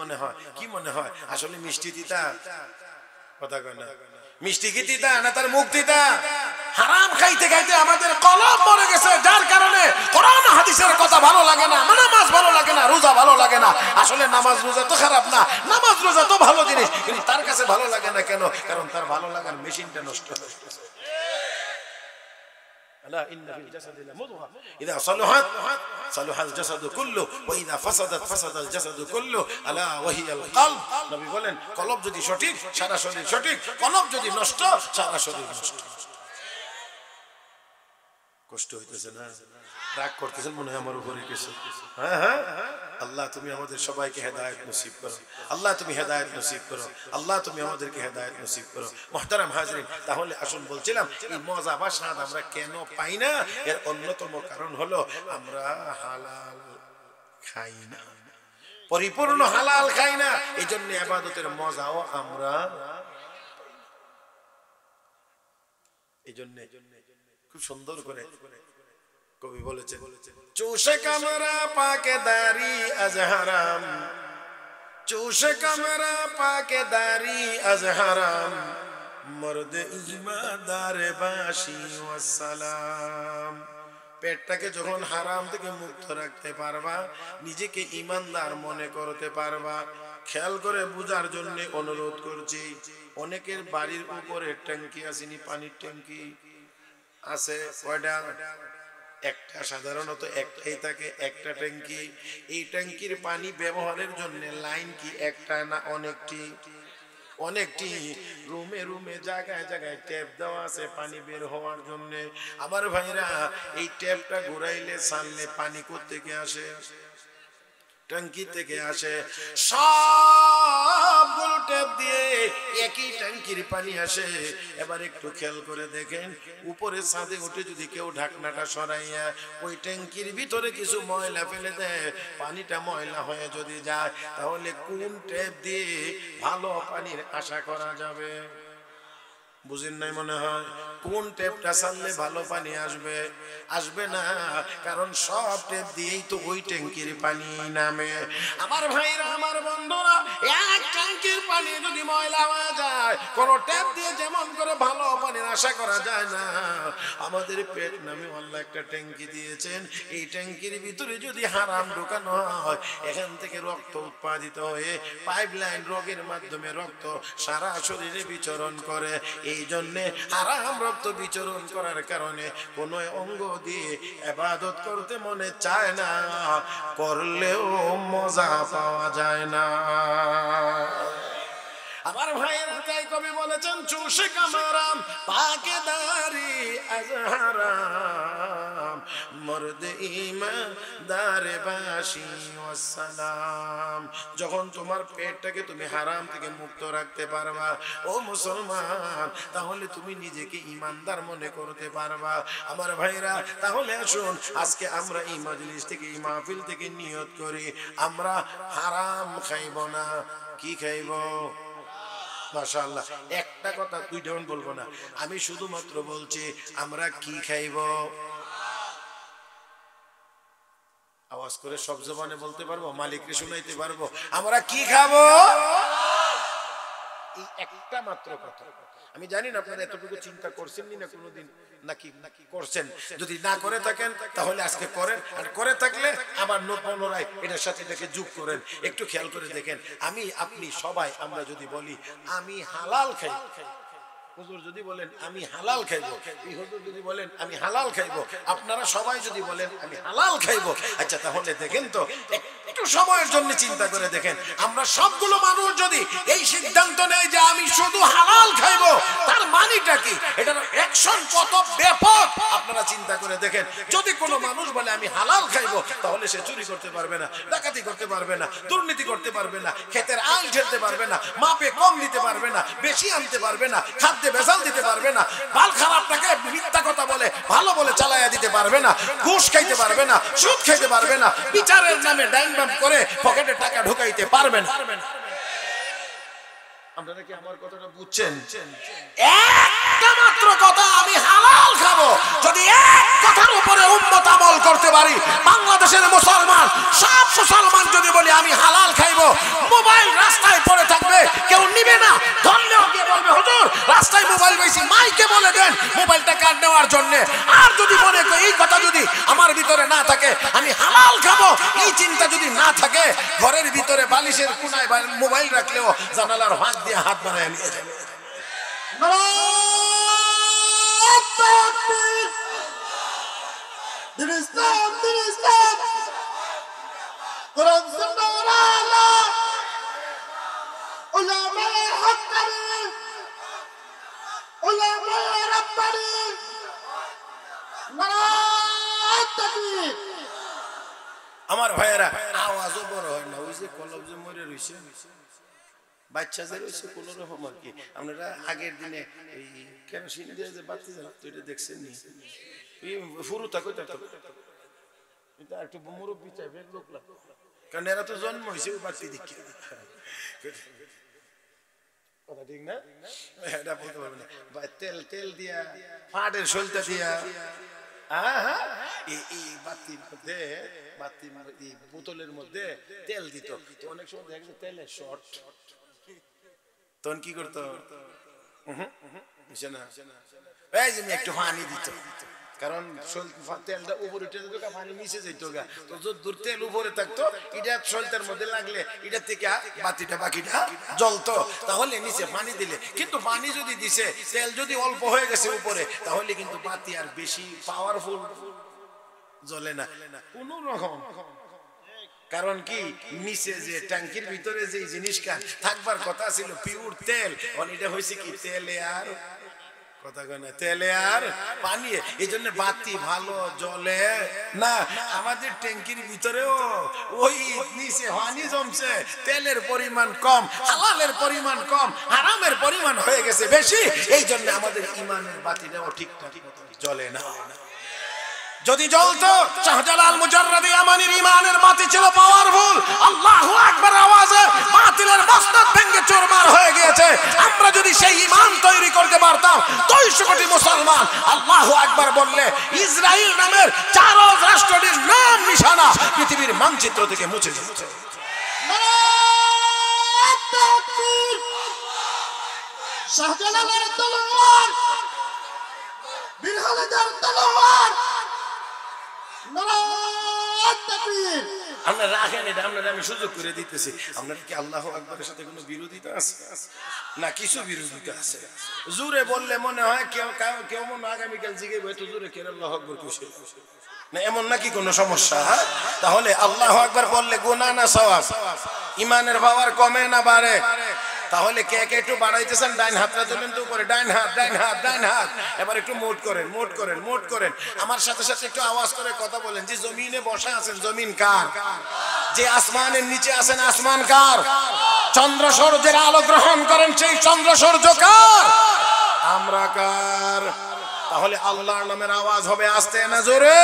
[SPEAKER 1] মনে হয় আসলে মিষ্টি তিতা কথা কয় না মিষ্টি কি তিতা না তার মুখ তিতা হারাম খাইতে খাইতে আমাদের কলব মরে গেছে যার কারণে কোরআন হাদিসের কথা ভালো লাগে না নামাজ ভালো লাগে না রোজা ভালো লাগে না আসলে নামাজ রোজা তো খারাপ না নামাজ রোজা তো ভালো জিনিস কিন্তু তার কাছে ভালো লাগে না কেন কারণ তার ভালো লাগার মেশিনটা নষ্ট হয়ে গেছে ألا إن في الجسد لمضغة إذا صلحت صلح الجسد كله وإذا فسدت فسد الجسد كله ألا وهي القلب নবী বলেন কলব যদি সঠিক সারা শরীর সঠিক কলব যদি নষ্ট সারা শরীর নষ্ট কষ্ট হইতেছে না রাগ করতেছেন মনে হয় আমার উপরে কিছু হ্যাঁ আল্লাহ তুমি আমাদের সবাইকে হেদায়েত নসিব করো আল্লাহ তুমি হেদায়েত নসিব করো আল্লাহ তুমি আমাদেরকে হেদায়েত নসিব করো মুহতারাম হাজরিন তাহলে আসুন বলছিলাম এই মজা বা স্বাদ আমরা কেন পাই না এর অন্যতম কারণ হলো আমরা হালাল খাই না পরিপূর্ণ হালাল খাই না এইজন্য ইবাদতের মজাও আমরা এইজন্য খুব সুন্দর করে কবি বলেছে চুষে কামরা পাকেদারি আজ হারাম চুষে কামরা পাকেদারি আজ হারাম মর্দ ঈমানদার বাসি ওয়াসসালাম পেটটাকে যখন হারাম থেকে মুক্ত রাখতে পারবা নিজেকে ঈমানদার মনে করতে পারবা খেয়াল করে বুঝার জন্য অনুরোধ করছি অনেকের বাড়ির উপরে ট্যাঙ্কি আসেনি পানির ট্যাঙ্কি আছে কয়টা একটা সাধারণত একটাই থাকে একটা ট্যাঙ্কি এই ট্যাঙ্কির পানি ব্যবহারের জন্য লাইন কি একটা না অনেকটি রুমে রুমে জায়গায় জায়গায় ট্যাপ দেওয়া আছে পানি বের হওয়ার জন্য আমার ভাইরা এই ট্যাপটা ঘুরাইলে ছাড়লে পানি কোত্থেকে আসে ট্যাঙ্কি থেকে আসে সবগুলো ট্যাপ দিয়ে একই ট্যাঙ্কির পানি আসে এবার একটু খেয়াল করে দেখেন উপরে ছাদে উঠে যদি কেউ ঢাকনাটা সরাইয়া ওই ট্যাঙ্কির ভিতরে কিছু ময়লা ফেলে দেয় পানিটা ময়লা হয়ে যদি যায় তাহলে কোন ট্যাপ দিয়ে ভালো পানির আশা করা যাবে বুঝেন নাই মনে হয়? কোন টেপটা চাললে ভালো পানি আসবে? আসবে না, কারণ সব টেপ দিয়েই তো ওই ট্যাঙ্কির পানি নামে। আমার ভাইরা, আমার বন্ধুরা, এক ট্যাঙ্কির পানি যদি ময়লা হয়ে যায়, কোন টেপ দিয়ে যেমন করে ভালো পানির আশা করা যায় না। আমাদের পেট নামে আল্লাহ একটা ট্যাঙ্কি দিয়েছেন, এই ট্যাঙ্কির ভিতরে যদি হারাম ঢোকানো হয়, এখান থেকে রক্ত উৎপাদিত হয়ে পাইপলাইন রোগের মাধ্যমে রক্ত সারা শরীরে বিচরণ করে। এই জন্যে হারাম রক্ত বিচরণ করার কারণে কোন অঙ্গ দিয়ে ইবাদত করতে মনে চায় না, করলেও মজা পাওয়া যায় না। আমার ভাইয়ের তাই কবি বলেছেন, চুষে কামারাম পাকে দারি আজহারাম মর্দে ইমানদারে বাসি ওয়াসসালাম। যখন তোমার পেটটাকে তুমি হারাম থেকে মুক্ত রাখতে পারবা ও মুসলমান, তাহলে তুমি নিজেকে ইমানদার মনে করতে পারবা। আমার ভাইরা, তাহলে আসুন আজকে আমরা এই মজলিস থেকে, এই মাহফিল থেকে নিয়ত করি, আমরা হারাম খাইব না। কি খাইব? মাশাআল্লাহ, একটা কথা দুইটা বলবো না, আমি শুধুমাত্র বলছি আমরা কি খাইব। আওয়াজ করে সব জবানে বলতে পারবো, মালিককে শুনাইতে পারবো আমরা কি খাবো। এই একটা মাত্র কথা। আমি জানি না আপনারা এতটুকু চিন্তা করছেন না কোনোদিন, নাকি করছেন? যদি না করে থাকেন তাহলে আজকে করেন, আর করে থাকলে আবার পুনরায় এটার সাথে এটাকে যোগ করেন। একটু খেয়াল করে দেখেন, আমি আপনি সবাই আমরা যদি বলি আমি হালাল খাই, হুজুর যদি বলেন আমি হালাল খাইবো, এই হুজুর যদি বলেন আমি হালাল খাইবো, আপনারা সবাই যদি বলেন আমি হালাল খাইবো, আচ্ছা তাহলে দেখেন তো, একটু সময়ের জন্য চিন্তা করে দেখেন, আমরা সবগুলো মানুষ যদি এই সিদ্ধান্ত নেই যে আমি শুধু হালাল খাইবো, তার মানেটা কি? এটার অ্যাকশন কত ব্যাপক আপনারা চিন্তা করে দেখেন। যদি কোনো মানুষ বলে আমি হালাল খাইবো, তাহলে সে চুরি করতে পারবে না, ডাকাতি করতে পারবে না, দুর্নীতি করতে পারবে না, ক্ষেতের আইল ঠেলতে পারবে না, মাপে কম নিতে পারবে না, বেশি আনতে পারবে না, খাদ্যে বেজাল দিতে পারবে না, বাল খারাপটাকে মিথ্যা কথা বলে ভালো বলে চালাইয়া দিতে পারবে না, ঘুষ খাইতে পারবে না, সুদ খাইতে পারবে না, বিচারের নামে ডাইন বাম করে পকেটে টাকা ঢুকাইতে পারবে না। আপনারা কি আমার কথাটা বুঝছেন? একটা মাত্র কথা, আমি হালাল খাবো, যদি এক কথার উপরে উম্মত আমল করতে পারি, বাংলাদেশের মুসলমান সব মুসলমান যদি বলি আমি হালাল খাইবো, মোবাইল রাস্তায় পড়ে থাকবে, কেউ নিবে না, ধরলেও গিয়ে বলবে হুজুর রাস্তায় মোবাইল পাইছি, মাইকে বলে দেন মোবাইলটা কাট নেওয়ার জন্য। আর যদি মনে করি এই কথা যদি আমার ভিতরে না থাকে, আমি হালাল খাবো, এই চিন্তা যদি না থাকে, ঘরের ভিতরে বালিশের কোনায় মোবাইল রাখলেও জানালার হাত দিয়ে হাত বানায় নিয়ে যাবে। আমার ভাইয়েরা, আওয়াজও বড় হয় না, ওই যে কলব যে মরে রয়েছে, বাচ্চা যে রয়েছে কোনো রকম আর কি। আপনারা আগের দিনে এই কেরোসিন দিয়ে যে বাতি জ্বালাতো, এটা দেখছেন নি? ফুরু থাকো এটা একটু মুরব্বী টাইপের লোক লাগতো, কারণ এরা তো জন্ম হয়েছে ওই বাতি দেখে। কথা ঠিক না? এটা বলতে পারবে না। তেল দিয়া, ফাটের সলতা দিয়া, এই বাতির মধ্যে, এই বোতলের মধ্যে তেল দিত। তো অনেক সময় দেখা যায় তেলের শর্ট, তখন কি করতো? এই যে একটু পানি দিত, কারণ তেলটা উপরে উঠে যেত, পানি নিচে যেত গা। তো যতদূর তেল উপরে থাকতো, এটা সলতার মধ্যে লাগলে এটা থেকে বাতিটা বাকিটা জ্বলতো, তাহলে নিচে পানি দিলে। কিন্তু পানি যদি দিছে, তেল যদি অল্প হয়ে গেছে উপরে, তাহলে কিন্তু বাতি আর বেশি পাওয়ারফুল জ্বলে না কোন রকম। কারণ কি, নিচে যে ট্যাঙ্কির ভিতরে যে জিনিসটা থাকবার কথা ছিল পিওর তেল, এটা হয়েছে কি তেলে আর কথা কয় না, তেলে আর পানি। এই জন্য বাতি ভালো জ্বলে না। আমাদের ট্যাঙ্কির ভিতরেও ওই নিচে পানি জমছে, তেলের পরিমাণ কম, হালালের পরিমাণ কম, হারামের পরিমাণ হয়ে গেছে বেশি। এই জন্য আমাদের ইমানের বাতিটাও ঠিকঠাক জ্বলে না।
[SPEAKER 2] যদি জ্বলতো শাহজালাল মুজাররদি ইয়ামানির ঈমানের বাতি ছিল পাওয়ারফুল। আল্লাহু আকবার আওয়াজে বাতিলের মসনদ ভেঙে চুরমার হয়ে গিয়েছে। আমরা যদি সেই ঈমান তৈরি করতে পারতাম 200 কোটি মুসলমান আল্লাহু আকবার বললে ইসরাইল নামের চারজ রাষ্ট্রটির নাম নিশানা পৃথিবীর মানচিত্র থেকে মুছে যেত।
[SPEAKER 3] শাহজালালের তলোয়ার, বীর খালেদের তলোয়ার, নারায়ে তাকবীর।
[SPEAKER 2] আমরা রাখেন এটা, আপনারা আমি সুযোগ করে দিতেছি। আপনার কি আল্লাহু আকবারের সাথে কোনো বিরোধিতা আছে না? কিছু বিরোধিতা আছে। জোরে বললে মনে হয় কেউ মনে আগামীকাল জিগে বই তো জোরে কেন আল্লাহু আকবার খুশি না, এমন নাকি কোনো সমস্যা? তাহলে আল্লাহু আকবার বললে গুনাহ না সওয়াব? ঈমানের পাওয়ার কমে না বাড়ে? তাহলে কে কে একটু বাড়াইতেছেন? ডাইন হাতটা তুলেন তো উপরে, ডাইন হাত, ডাইন হাত, ডাইন হাত। এবার একটু মোট করেন, মোট করেন, মোট করেন। আমার সাথে সাথে একটু আওয়াজ করে কথা বলেন। যে জমিনে বসা আছেন, জমিন কার? যে আসমানের নিচে আছেন, আসমান কার? চন্দ্র সূর্যের আলো গ্রহণ করেন, সেই চন্দ্র সূর্য কার? আমরা কার? তাহলে আল্লাহর নামের আওয়াজ হবে আস্তে না জোরে?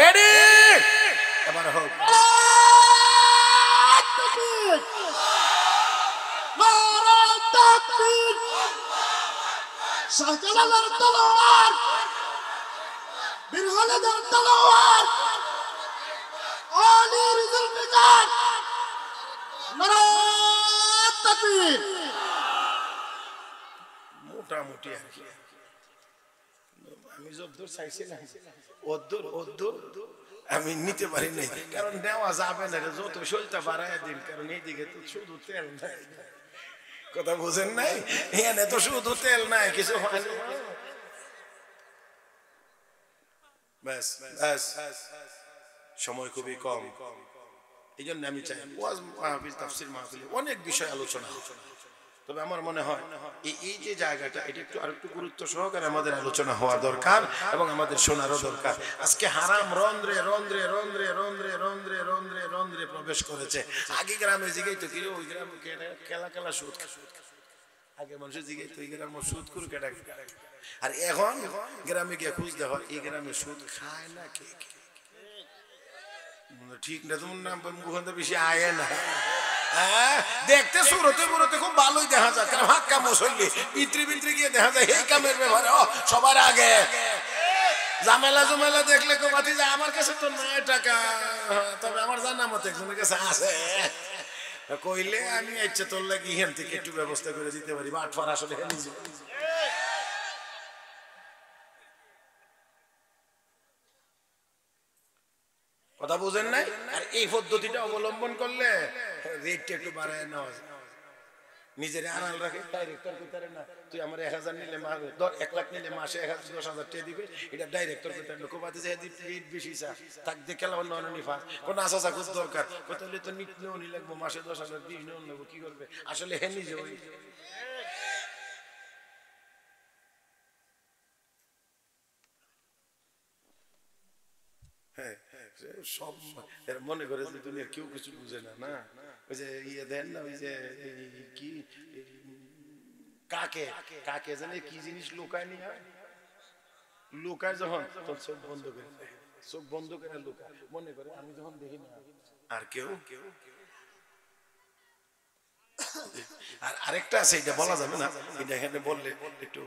[SPEAKER 2] রেডি? এবার হোক।
[SPEAKER 3] শাহজালালের তলোয়ার, বীর খালেদের তলোয়ার, আলীর জুলফিকার, নারায়ে তাকবীর।
[SPEAKER 2] মোটামুটি আর কি। আমি যদ্দূর চাইছিলাম ওদ্দূর আমি নিতে পারি নাই, কারণ নেওয়া যাবে না। যত শরীরটা বাড়ায় দিন, কারণ এইদিকে তো শুধু তেল নাই। কথা বুঝেন নাই? এখানে তো শুধু তেল নাই, কিছু হয় না। ব্যাস ব্যাস, সময় খুবই কম। এই জন্য আমি চাই ওয়াজ মাহফিল, তাফসীর মাহফিলে অনেক বিষয় আলোচনা। তবে আমার মনে হয় এই যে জায়গাটা, এটা একটু আরেকটু গুরুত্ব সহকারে আমাদের আলোচনা হওয়া দরকার এবং আমাদের শোনারও দরকার। আজকে হারাম রন্ধ্রে রন্ধ্রে রন্ধ্রে রন্ধ্রে রন্ধ্রে রন্ধ্রে রন্ধ্রে প্রবেশ করেছে। আগে গ্রামে জিগাই তো কিরে ওই গ্রামে কেলা কেলা সুদ, আগে মানুষের জিগাই তো এই গ্রামে সুদ করে কেটা, আর এখন গ্রামে গিয়ে খুঁজতে হয় এই গ্রামে সুদ খায় না কে। ঠিক না? তোমার নাম মুখে বেশি আয় না। দেখতে সুরতে মুরতে খুব ভালোই দেখা যায়, কারণ হাক্কা মুসল্লি ভিতরে ভিতরে গিয়ে দেখা যায় এই কামের ব্যাপারে সবার আগে ঝামেলা জমেলা দেখলে কোথায় যায়। আমার কাছে তো 9 টাকা, তবে আমার জানা মতো একজনের কাছে আছে। কইলে আমি ইচ্ছে তোর লাগি এখান থেকে একটু ব্যবস্থা করে দিতে পারি। বাটফার আসলে কথা বুঝেন নাই? আর এই পদ্ধতিটা অবলম্বন করলে রেটটা একটু বাড়ায় নেওয়া যায়। নিজের আড়াল রাখে, ডাইরেক্টর কইতারে না তুই আমার 1000 নিলে 1 লাখ নিলে মাসে 10,000 টাকা দিবে, এটা ডাইরেক্টর কইতারে না। কোবাতে যে রেট বেশি চা তাক দেখে লাভ নন নিফা কোন আসা চা খুব দরকার, কইতালে তো নিত নেও নি লাগবো মাসে 10,000 20 নেও নেব, কি করবে আসলে হে নিজে ওই সব মনে করে যে দুনিয়ার কেউ কিছু বুঝে না। না ওই যে ইয়ে দেন না, ওই যে কি কাকে কাকে জানে কি জিনিস লুকায় নি, লুকায় যখন তখন চোখ বন্ধ করে, চোখ বন্ধ করে লুকায়, মনে করে আমি যখন দেখি না আর কেউ। আর আরেকটা আছে, এটা বলা যাবে না, এটা এখানে বললে একটু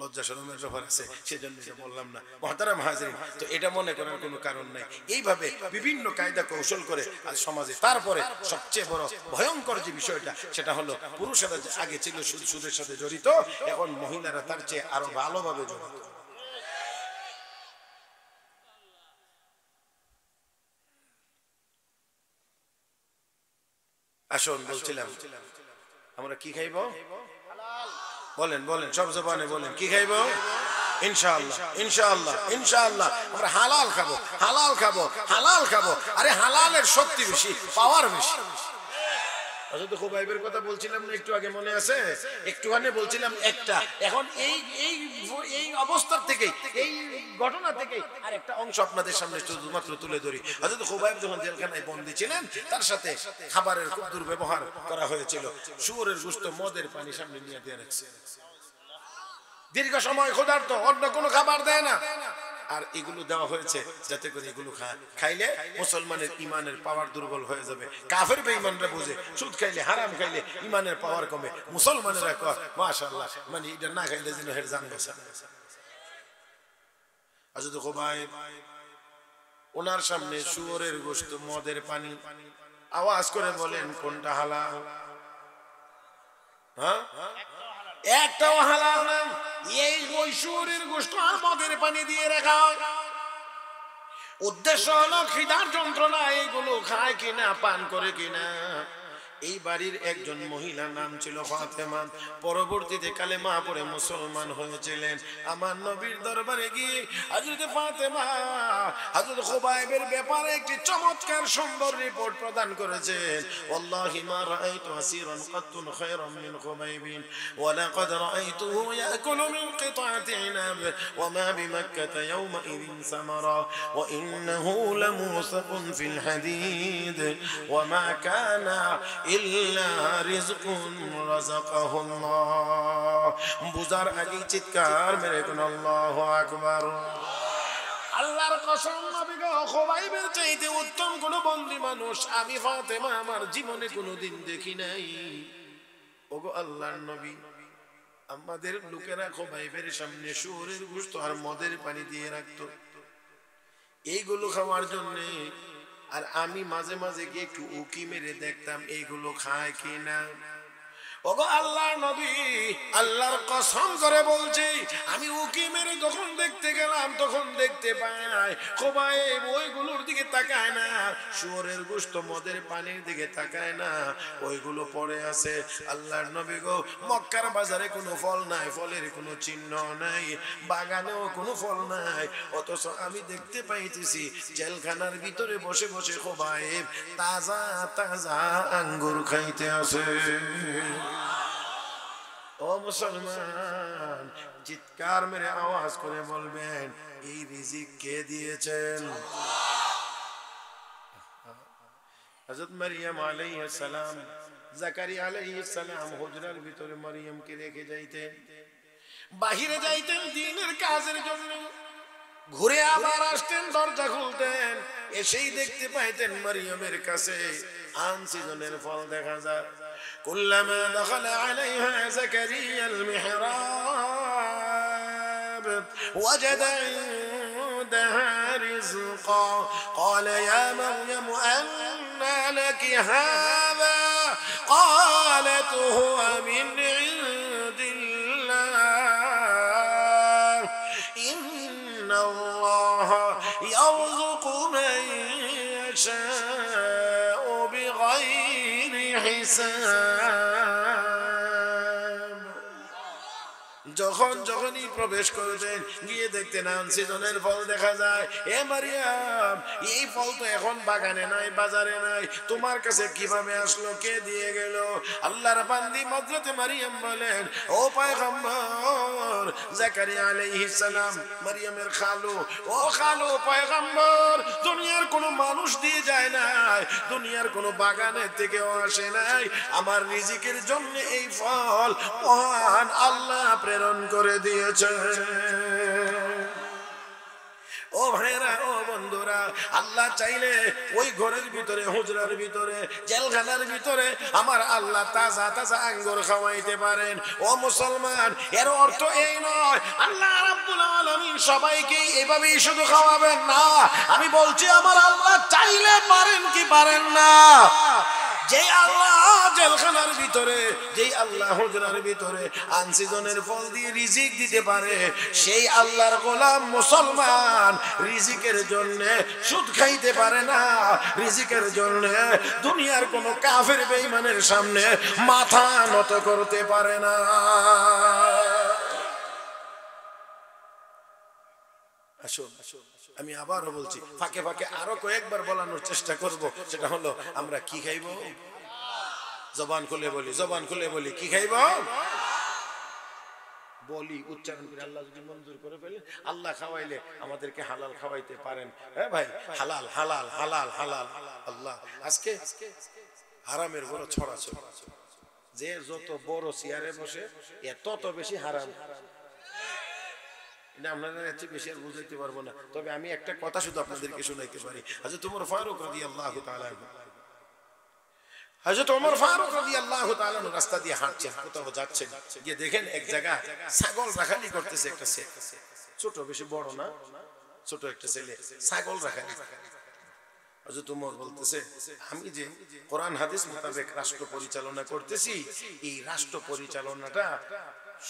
[SPEAKER 2] লজ্জা শরমের ব্যাপার আছে, সেজন্য বললাম না। মুহতারাম হাজিরিন, তো এটা মনে করার কোনো কারণ নাই। এইভাবে বিভিন্ন কায়দা কৌশল করে আজ সমাজে, তারপরে সবচেয়ে বড় ভয়ঙ্কর যে বিষয়টা সেটা হলো পুরুষেরা আগে ছিল সুদের সাথে জড়িত, এখন মহিলারা তার চেয়ে আরো ভালোভাবে জড়িত। আসুন বলছিলাম আমরা কি খাইব, বলেন বলেন সব জবানে বলেন, কি খাইব? ইনশাআল্লাহ ইনশাআল্লাহ ইনশাআল্লাহ আমরা হালাল খাবো, হালাল খাবো, হালাল খাবো। আরে হালালের শক্তি বেশি, পাওয়ার বেশি। হযরত খুবাইবের কথা বলছিলাম না একটু আগে, মনে আছে? একটুখানি বলছিলাম একটা। এখন এই অবস্থার থেকে, এই ঘটনা থেকে আরেকটা অংশ আপনাদের সামনে শুধুমাত্র তুলে ধরি। হযরত খুবাইব যখন জেলখানায় বন্দী ছিলেন, তার সাথে খাবারের খুব দুর্ব্যবহার করা হয়েছিল। শুয়োরের গোশত, মদের পানি সামনে নিয়ে দিয়ে রাখছে। দীর্ঘ সময় ক্ষুধার্ত, অন্য কোনো খাবার দেয় না।
[SPEAKER 1] আর এগুলো দেওয়া হয়েছে যাতে করে এগুলো খাইলে মুসলমানের ইমানের পাওয়ার দুর্বল হয়ে যাবে। কাফের বেঈমানরা বুঝে সুদ খাইলে হারাম খাইলে ইমানের পাওয়ার কমে, মুসলমানেরা কয় মাশাআল্লাহ মানে এটা না খাইলে যেন হের জান বাঁচে। হযরত খুবাইব ওনার সামনে শুয়োরের গোশত মদের পানি আওয়াজ করে বলেন কোনটা হালাল? হ্যাঁ একটাও হালাল না। এই ওই শুয়োরের গোশত আর মদের পানি দিয়ে রাখা হয়। উদ্দেশ্য হলো খিদার যন্ত্রণা এইগুলো খায় কিনা পান করে কিনা। এই বাড়ির একজন মহিলা নাম ছিল ফাতেমা, পরবর্তীতে কালেমা পড়ে মুসলমান হয়েছিলেন। আমার নবীর দরবারে গিয়ে হযরত ফাতেমা হযরত খুবাইবের ব্যাপারে একটি চমৎকার সুন্দর রিপোর্ট প্রদান করেছেন। ওয়াল্লাহি মা রাআইতু আসিরান কাত্তুন খায়রান মিন খুবাইবিন ওয়া লাকাদ রাআইতুহু ইয়াকুলু মিন কিতা'তি ইনাব ওয়া মা বিমাক্কাতা ইয়াওমা ইযিন সামারা ওয়া ইন্নাহু লামুসাকুন ফিল হাদীদ ওয়া মা কানা ইল্লা রিজকুন রাযাকাহুল্লাহ। বুঝার আগে চিৎকার মেরে কোন আল্লাহু আকবার। আল্লাহর কসম নবী গো খুবাইবের চাইতে উত্তম কোন বন্দী মানুষ আমি ফাতেমা আমার জীবনে কোনোদিন দেখি নাই। ওগো আল্লাহর নবী, আমাদের লোকেরা খুবাইবের সামনে শুয়োরের গোশত আর মদের পানি দিয়ে রাখতো এইগুলো খাওয়ার জন্য, আর আমি মাঝে মাঝে গিয়ে একটু উকি মেরে দেখতাম এইগুলো খায় কিনা। ওগো আল্লাহর নবী, আল্লাহর কসম করে বলছি আমি উকি মেরে যখন দেখতে গেলাম তখন দেখতে পাই খুবাইব ওইগুলোর দিকে তাকায় না, শুয়োরের গোশত মদের পানির দিকে তাকায় না, ওইগুলো পড়ে আছে। আল্লাহর নবী গো, মক্কার বাজারে কোনো ফল নাই, ফলের কোনো চিহ্ন নাই, বাগানেও কোনো ফল নাই, অথচ আমি দেখতে পাইতেছি জেলখানার ভিতরে বসে বসে খুবাইব তাজা তাজা আঙ্গুর খাইতে আছে। ও মুসলমান, চিৎকার মেরে আওয়াজ করে বলবেন এই রিজিক কে দিয়েছেন? হযরত মারিয়াম আলাইহিস সালাম, জাকারিয়া আলাইহিস সালাম হুজরার ভিতরে মারিয়ামকে রেখে যাইতেন, বাহিরে যাইতেন দিনের কাজের জন্য, ঘুরে আবার আসতেন, দরজা খুলতেন, এসেই দেখতে পাইতেন মারিয়ামের কাছে আনসিজনের ফল দেখা যায়। كلما دخل عليها زكريا المحراب وجد عندها رزقا قال يا مريم أنى لك هذا قالت هو من عند الله إن الله يرزق من يشاء بغير হিসাব। যখনই প্রবেশ করতেন গিয়ে দেখতেন আনসিজনের ফল দেখা যায়। এ মারিয়াম, এই ফল তো এখন বাগানে নাই, বাজারে নাই, তোমার কাছে কিভাবে আসলো, কে দিয়ে গেল? আল্লাহর বান্দি হযরত মারিয়াম বলেন, ও পয়গম্বর জাকারিয়া আলাইহিস সালাম, মারিয়ামের খালু, ও খালু পয়গম্বর, দুনিয়ার কোনো মানুষ দিয়ে যায় নাই, দুনিয়ার কোনো বাগানের থেকেও আসে নাই, আমার রিজিকের জন্য এই ফল মহান আল্লাহ প্রেরণ করে দিয়েছে। ও ভাইরা, ও বন্ধুরা, আল্লাহ চাইলে ওই ঘরের ভিতরে, হুজরার ভিতরে, জেলখানার ভিতরে আমার আল্লাহ তাজা তাজা আঙ্গুর খাওয়াইতে পারেন। ও মুসলমান, এর অর্থ এই নয় আল্লাহ রাব্বুল আলামিন সবাইকে এভাবেই শুধু খাওয়াবেন না। আমি বলছি আমার আল্লাহ চাইলে পারেন কি পারেন না। যে আল্লাহ জেলখানার ভিতরে, যেই আল্লাহ হুজরার ভিতরে আনসিজনের ফল দিয়ে রিজিক দিতে পারে, সেই আল্লাহর গোলাম মুসলমান রিজিকের জন্য সুদ খাইতে পারে না, রিজিকের জন্য দুনিয়ার কোন কাফের বেঈমানের সামনে মাথা নত করতে পারে না। আসুন, আমি আবারও বলছি, ফাঁকে ফাঁকে আরো কয়েকবার বলানোর চেষ্টা করব, সেটা হলো আমরা কি খাইব? জবান খুলে বলি, জবান খুলে বলি, কি খাইব? বলি, উচ্চারণ করে আল্লাহ যদি মঞ্জুর করে ফেলেন, আল্লাহ খাওয়াইলে আমাদেরকে হালাল খাওয়াইতে পারেন। হ্যাঁ ভাই, হালাল হালাল হালাল হালাল। আল্লাহ আজকে হারামের বড় ছড়াছড়ি, যে যত বড় চেয়ারে বসে তত বেশি হারাম। এটা আপনারা এত বেশি আর বুঝাইতে পারবো না, তবে আমি একটা কথা শুধু আপনাদেরকে শোনাইতে পারি। হযরত ওমর ফারুক রাদিয়াল্লাহু তাআলা আনহু, হযরত ওমর ফারুক রাদিয়াল্লাহু তাআলা আনহু রাস্তা দিয়ে হাঁটছেন, কোথাও যাচ্ছেন, গিয়ে দেখেন এক জায়গায় ছাগল রাখালি করতেছে একটা ছেলে, ছোট, বেশি বড় না, ছোট একটা ছেলে ছাগল রাখালি। হযরত ওমর বলতেছে, আমি যে কোরআন হাদিস মোতাবেক রাষ্ট্র পরিচালনা করতেছি, এই রাষ্ট্র পরিচালনাটা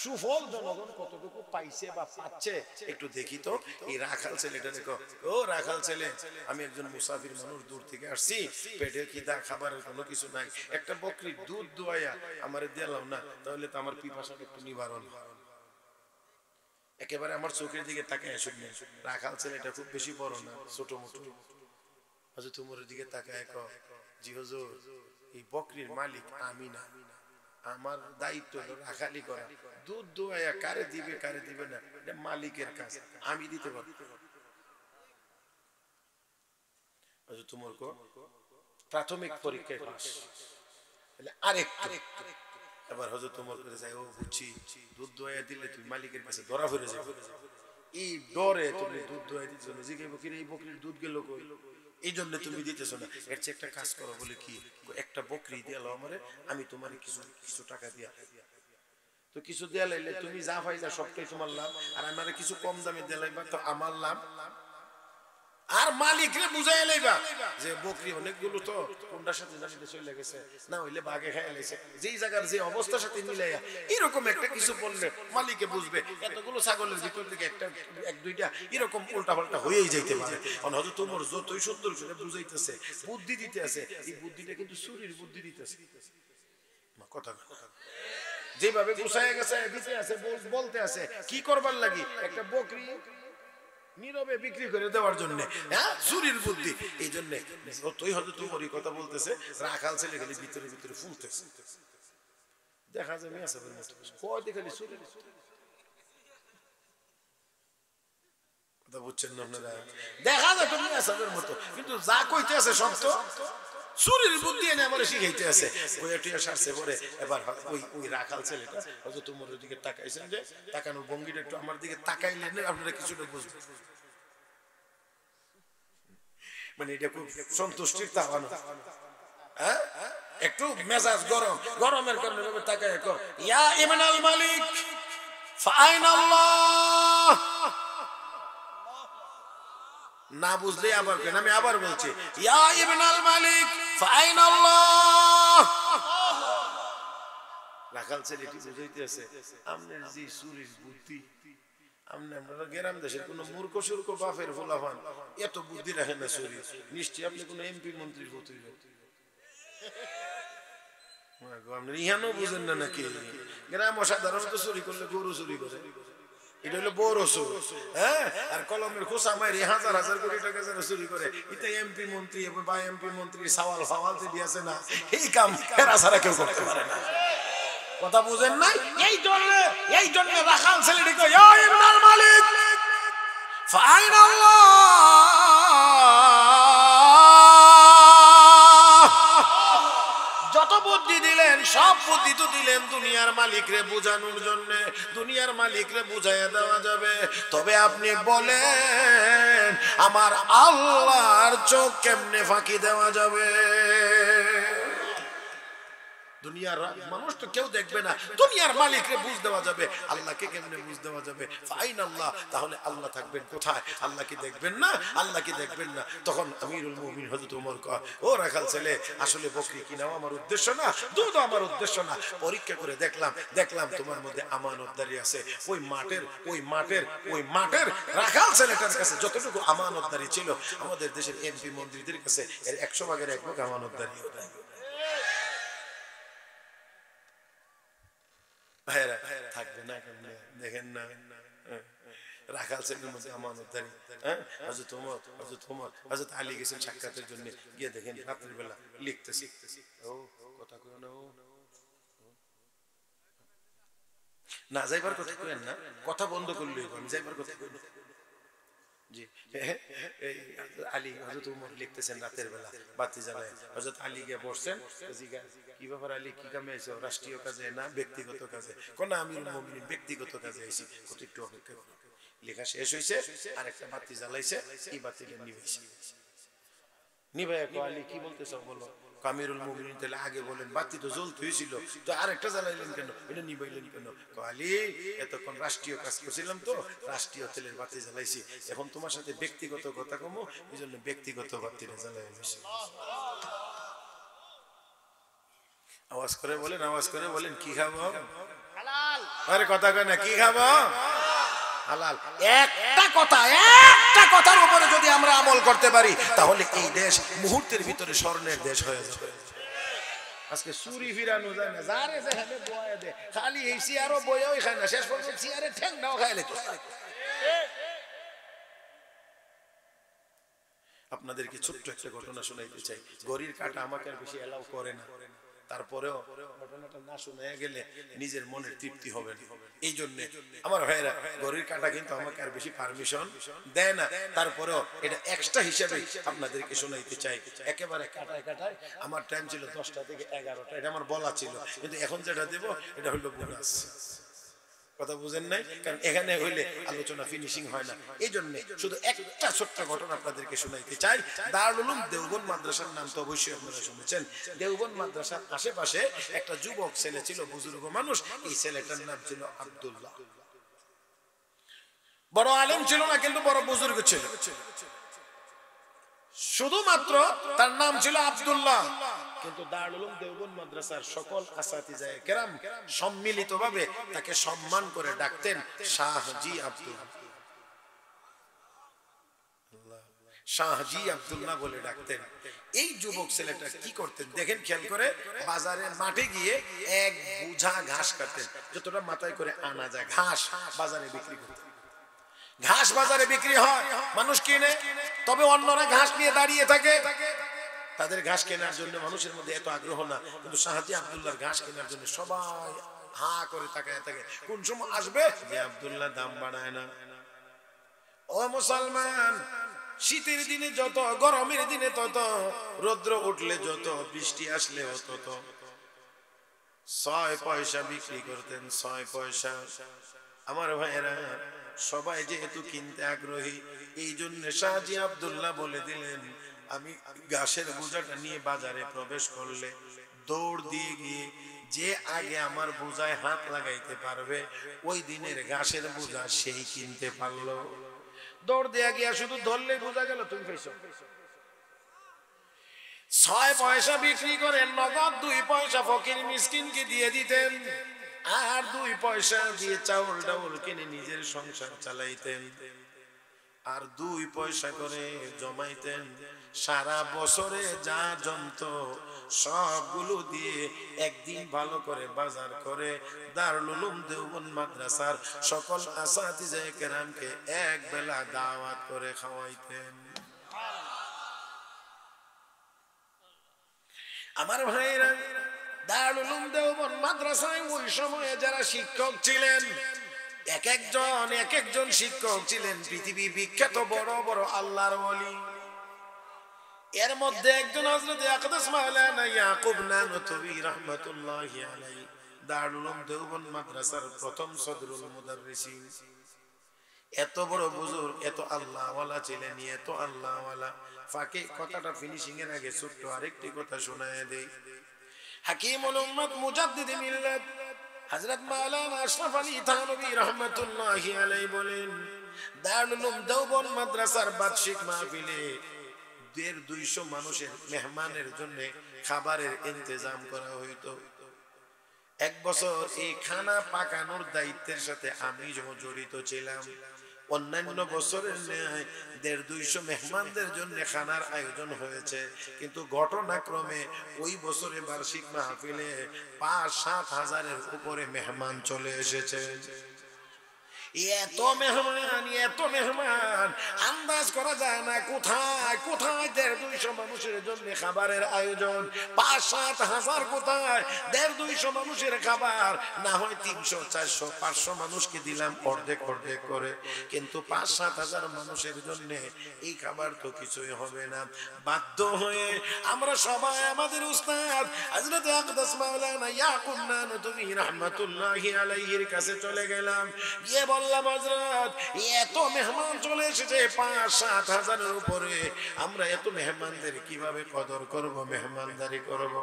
[SPEAKER 1] সুফল জনগণ কতটুকু পাইছে বা পাচ্ছে একটু দেখি তো। এই রাখাল ছেলেটা দেখো, ও রাখাল ছেলে, আমি একজন মুসাফির মানুষ, দূর থেকে আসছি, পেটের খিদা, খাবারের কোনো কিছু নাই, একটা বকরির দুধ দুয়াইয়া আমারে দিলাম না, তাহলে তো আমার পিপাসাটা একটু নিবারণ। একেবারে আমার চোখের দিকে তাকায় শুনলেন, রাখাল ছেলেটা খুব বেশি বড় না, ছোট মোটো। হযরত ওমরের দিকে তাকায় কয়, জি হুজুর, এই বকরির মালিক আমি না, আমার দায়িত্ব হলো রাখালি করা, দুধ দোয়াইয়া কারে দিবে কারে দিবে না এটা মালিকের কাজ, আমি দিতে পারবো। হযরত ওমর প্রাথমিক পরীক্ষায় পাস, এবার হযরত ওমর করে যায়, ও বুঝছি, দুধ দোয়াইয়া দিলে তুমি মালিকের কাছে ধরা পড়ে যাবে, এই ডরে তুমি দুধ দোয়াই দিচ্ছ না, জিজ্ঞাসা বকরি এই বকরির দুধ গেল কই, এই জন্য তুমি দিতেছো না, এর চেয়ে একটা কাজ করো, বলে কি, একটা বকরি দিয়ে লো আমারে, আমি তোমার কিছু টাকা দিয়া, তো কিছু দেয়া লাইলে তুমি যা পাইলা সবটাই তোমার লাভ, আর আমারে কিছু কম দামে দেয়া লাইবা তো আমার লাভ, আর মালিকরে বুঝাই লাইবা যে বকরি অনেকগুলো তো কোনটার সাথে জানিতে চলে গেছে, না হইলে বাগে খাইয়া লাইছে, যেই জায়গার যে অবস্থার সাথে মিলাইয়া এরকম একটা কিছু বললে মালিকে বুঝবে, এতগুলো ছাগলের ভিতর থেকে একটা এক দুইটা এরকম উল্টা পাল্টা হয়েই যাইতে পারে। হয়তো তোমার যতই সুন্দর করে বুঝাইতেছে, বুদ্ধি দিতে আছে, এই বুদ্ধিটা কিন্তু চুরির বুদ্ধি দিতেছে, কথা যেভাবে গুছাইয়া গেছে দিতে আছে, বলতে আছে কি করবার লাগি, একটা বকরি নীরবে বিক্রি করে দেওয়ার জন্য, হ্যাঁ, চুরির বুদ্ধি। এই জন্য তুই হয়তো তোমার কথা বলতেছে, রাখাল ছেলে খালি ভিতরে ভিতরে ফুলতেছে, দেখা যায় মেয়ে সাহেবের মতো কয়দি খালি চুরি, কথা বুঝছেন না আপনারা, দেখা যায় তো মেয়ে সাহেবের মতো, কিন্তু যা কইতে আছে সব তো চুরির বুদ্ধি এনে আমার শিখাইতে আছে। ওইটা সারছে পরে এবার ওই রাখাল ছেলেটা হয়তো তোমার দিকে তাকাইছেন, যে তাকানোর ভঙ্গিটা একটু আমার দিকে তাকাইলেন আপনারা কিছুটা বুঝবেন, মানে এটা খুব সন্তুষ্টির তাকানো, হ্যাঁ, একটু মেজাজ গরম, গরমের কারণে ভাবে তাকায়, ইয়া ইবনাল মালিক ফাইনাল্লাহ, না বুঝলে আবার কেন, আমি আবার বলছি, ইয়া ইবনাল মালিক ফাইনাল্লাহ। রাখাল ছেলেটি বুঝাইতে আছে, আপনার যে চুরির বুদ্ধি, আপনারা গ্রাম দেশের কোন মূর্খ সুর্খ বাপের ফোলাফান এত বুদ্ধি রাখেন না, চুরি নিশ্চয়ই আপনি কোন এমপি মন্ত্রীর পুত্র, আপনার ইহানো বুঝেন না নাকি? গ্রাম সাধারণত চুরি করলে গরু চুরি করে, এটা হলো বড় চোর, হ্যাঁ, আর কলমের খোসা মারি হাজার হাজার কোটি টাকা যারা চুরি করে, এটা এমপি মন্ত্রী বা এমপি মন্ত্রী সাওয়াল ফাওয়াল যে দিয়েছে না, এই কাম এরা ছাড়া কেউ করতে পারে না, কথা বুঝেন না? এই জন্য রাখাল ছেলেটি কয়, ইয়া ইবনাল মালিক ফাইনাল্লাহ, যত বুদ্ধি দিলেন সব বুদ্ধি তো দিলেন দুনিয়ার মালিকরে বোঝানোর জন্য, দুনিয়ার মালিকরে বুঝাইয়া দেওয়া যাবে, তবে আপনি বলেন আমার আল্লাহর চোখ কেমনে ফাঁকি দেওয়া যাবে? দুনিয়ার মানুষ তো কেউ দেখবে না, দুনিয়ার মালিকরে বুঝ দেওয়া যাবে, আল্লাহকে কেমনে বুঝ দেওয়া যাবে? ফাইন আল্লাহ, তাহলে আল্লাহ থাকবেন কোথায়? আল্লাহ কি দেখবেন না? আল্লাহ কি দেখবেন না? তখন আমিরুল মুমিনিন হযরত ওমর কয়, ও রাখাল ছেলে, আসলে বকরি কিনাও আমার উদ্দেশ্য না, দুধও আমার উদ্দেশ্য না, পরীক্ষা করে দেখলাম তোমার মধ্যে আমানতদারি আছে, ওই মাঠের রাখাল ছেলেটার কাছে যতটুকু আমানতদারি ছিল, আমাদের দেশের এমপি মন্ত্রীদের কাছে এর 100 ভাগের 1 ভাগ আমানতদারি নাই। থাকবে না, দেখেন না রাখাল ছেলের মধ্যে আমানতদারি, হ্যাঁ, হযরত আলী গেছেন সাক্ষাতের জন্য, গিয়ে দেখেন রাতের বেলা লিখতেছি, ও কথা কই না, না যাইবার কথা কইেন না, কথা বন্ধ করলে আমি যাইবার কথা কই না, জি আলী হযরত ওমর লিখতেছেন রাতের বেলা বাতি জ্বালায়, হযরত আলী গিয়ে বসছেন, কি ব্যাপার আলী, কি কামে আইছো? রাষ্ট্রীয় কাজে না ব্যক্তিগত কাজে? কোন আমিরুল মুমিনিন ব্যক্তিগত কাজে আইছি, একটু অপেক্ষা করো। লেখা শেষ হয়েছে, আরেকটা বাতি জ্বালাইছে, এই বাতিটা নিভাইছে। নিভাইয়া কয় কি বলতেছ বলো? আমিরুল মুমিনিন তাহলে আগে বলেন বাতি তো জ্বলতে হয়েছিল, তো আরেকটা জ্বালাইলেন কেন, এটা নিভাইলেন কেন? আলী এতক্ষণ রাষ্ট্রীয় কাজ করছিলাম তো রাষ্ট্রীয় তেলের বাতি জ্বালাইছি, এখন তোমার সাথে ব্যক্তিগত কথা কমো, এই জন্য ব্যক্তিগত বাতিটা জ্বালাই হয়েছে। আওয়াজ করে বলেন, আওয়াজ করে বলেন, কি খাবো?
[SPEAKER 3] হালাল।
[SPEAKER 1] আরে কথা কয় না, কি খাবো? হালাল। একটা কথার উপরে যদি আমরা আমল করতে পারি তাহলে এই দেশ মুহূর্তের ভিতরে স্বর্ণের দেশ হয়ে যাবে। আজকে চুরি ফিরানো যায় না, যারে যেখানে বয়া দে, খালি এই চেয়ারও বইয়াও খায় না, শেষ পর্যন্ত চেয়ারে ঠ্যাংটাও খাইলে তো। আপনাদেরকে ছোট্ট একটা ঘটনা শোনাইতে চাই। ঘড়ির কাঁটা আমাকে আর বেশি এলাও করে না, তারপরেও ঘটনাটা না শুনে গেলে নিজের মনের তৃপ্তি হবে না। এই জন্য আমার ভাইরা ঘড়ির কাঁটা কিন্তু আমাকে আর বেশি পারমিশন দেয় না, তারপরেও এটা এক্সট্রা হিসেবে আপনাদেরকে শোনাইতে চাই। একেবারে কাটায় কাটায় আমার টাইম ছিল 10টা থেকে 11টা, এটা আমার বলা ছিল, কিন্তু এখন যেটা দেব এটা হলো বোনাস। কথা বুঝেন নাই? কারণ এখানে হইলে আলোচনা ফিনিশিং হয় না, এই জন্য শুধু একটা ছোট্ট ঘটনা আপনাদেরকে শোনাইতে চাই। দারুল উলুম দেওবন্দ মাদ্রাসার নাম তো অবশ্যই আপনারা শুনেছেন। দেওবন্দ মাদ্রাসার আশেপাশে একটা যুবক ছেলে ছিল, বুজুর্গ মানুষ। এই ছেলেটার নাম ছিল আব্দুল্লাহ। বড় আলেম ছিল না, কিন্তু বড় বুজুর্গ ছিল। শুধুমাত্র তার নাম ছিল আব্দুল্লাহ, কিন্তু দারুল উলুম দেওবন্দ মাদ্রাসার সকল আসাতিজায়ে কেরাম সম্মিলিতভাবে তাকে সম্মান করে ডাকতেন শাহজি আব্দুল্লাহ। শাহজি আব্দুল্লাহ বলে ডাকতেন। এই যুবক ছেলেটা কি করতেন দেখেন, খেয়াল করে, বাজারে মাঠে গিয়ে এক বোঝা ঘাস কাটতেন, যতটা মাথায় করে আনা যায় ঘাস বাজারে বিক্রি করতেন। ঘাস বাজারে বিক্রি হয়, মানুষ কিনে, তবে অন্যরা ঘাস নিয়ে দাঁড়িয়ে থাকে। তাদের ঘাস কেনার জন্য মানুষের মধ্যে এত আগ্রহ না, কিন্তু শাহজি আব্দুল্লাহর ঘাস কেনার জন্য সবাই হা করে তাকায় থাকে, কোন সময় আসবে যে আব্দুল্লাহ দাম বাড়ায় না। ও মুসলমান, শীতের দিনে যত, গরমের দিনে তত, রৌদ্র উঠলে যত, বৃষ্টি আসলে তত 6 পয়সা বিক্রি করতেন, 6 পয়সা। আমার ভাইয়েরা সবাই যেহেতু কিনতে আগ্রহী, এই জন্য শাহজি আব্দুল্লাহ বলে দিলেন, আমি ঘাসের বোঝাটা নিয়ে বাজারে প্রবেশ করলে দৌড় দিয়ে গিয়ে যে আগে আমার বোঝায় হাত লাগাইতে পারবে, ওই দিনের ঘাসের বোঝা সেই কিনতে পারলো। দৌড় দেয়া গিয়া শুধু ধরলে বোঝা গেল তুমি পেয়েছো। 6 পয়সা বিক্রি করে নগদ 2 পয়সা ফকির মিসকিনকে দিয়ে দিতেন, আর 2 পয়সা দিয়ে চাউল ডাউল কিনে নিজের সংসার চালাইতেন, আর 2 পয়সা করে জমাইতেন। সারা বছরে যা জমত সবগুলো দিয়ে একদিন ভালো করে বাজার করে দারুল উলুম দেওবন্দ মাদ্রাসার সকল আসাতিজায়ে কেরামকে এক বেলা দাওয়াত করে খাওয়াইতেন। আমার ভাইরা, দারুল উলুম দেওবন্দ মাদ্রাসায় ওই সময়ে যারা শিক্ষক ছিলেন, এক একজন শিক্ষক ছিলেন পৃথিবী বিখ্যাত বড় বড় আল্লাহর ওলি। এর মধ্যে একজন হযরত আকদাস মাওলানা ইয়াকুব নানতুবি রাহমাতুল্লাহি আলাইহি দারুল উলুম দেওবন্দ মাদ্রাসার প্রথম সদরুল মুদাররিসিন। এত বড় বুজুর্গ, এত আল্লাহ ওয়ালা ছিলেন, এত আল্লাহ ওয়ালা। ফাঁকে কথাটা ফিনিশিং এর আগে ছোট্ট আরেকটি কথা শোনায় দেই। হাকিমুল উম্মত মুজাদ্দিদ মিল্লাত হযরত মাওলানা আশরাফ আলী থানভী রাহমাতুল্লাহি আলাইহি বলেন, দারুল উলুম দেওবন্দ মাদ্রাসার বার্ষিক মাহফিলে 150-200 মানুষের মেহমানের জন্য খাবারের ইন্তজাম করা হইতো। এক বছর এই খানা পাকানোর দায়িত্বের সাথে আমি জড়িত ছিলাম। অন্যান্য বছরের ন্যায় 150-200 মেহমানদের জন্য খানার আয়োজন হয়েছে, কিন্তু ঘটনাক্রমে ওই বছরে বার্ষিক মাহফিলে 5-7 হাজারের উপরে মেহমান চলে এসেছে। এত মেহমান আন্দাজ করা যায় না কোথায় কোথায় 150-200 মানুষের জন্য খাবারের আয়োজন। 5-7 হাজার কোথায়, 150-200 মানুষের খাবার না হয় 300-400-500 মানুষকে দিলাম অর্ধেক অর্ধেক করে, কিন্তু 5-7 হাজার মানুষের জন্য এই খাবার তো কিছুই হবে না। বাধ্য হয়ে আমরা সবাই আমাদের উস্তাদ হযরত আকদাস মাওলানা ইয়াকুব নানতুবি রাহমাতুল্লাহি আলাইহির কাছে চলে গেলাম। গিয়ে বললাম হযরত এত মেহমান চলে এসেছে 5-7 হাজারের উপরে, আমরা এত মেহমানদের কিভাবে কদর করব, মেহমানদারি করব?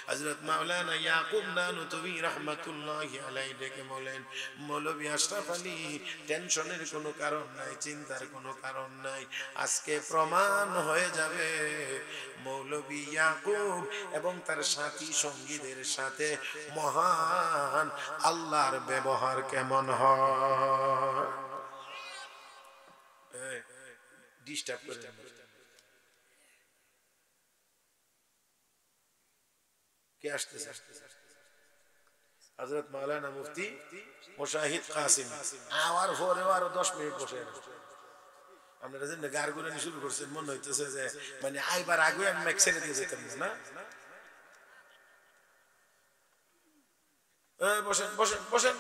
[SPEAKER 1] হযরত মাওলানা ইয়াকুব নানুতুবি রাহমাতুল্লাহি আলাইহি ডেকে বলেন, মৌলভী আশরাফ আলী টেনশনের কোনো কারণ নাই, চিন্তার কোনো কারণ নাই, আজকে প্রমাণ হয়ে যাবে মৌলভী ইয়াকুব এবং তার সাথী সঙ্গীদের সাথে মহান আল্লাহর ব্যবহার কেমন হয়। ডিস্টার্ব করে কে আসতেছে? হযরত মাওলানা মুফতি মুশাহিদ কাসিম আওয়ার পরে আরো 10 মিনিট বসে আছে। আপনারা যে গারগুলানি শুরু করছেন মনে হইতেছে যে মানে আইবার আগে আমি মাইক ছেড়ে দিয়ে যেতাম না। বসেন বসেন বসেন,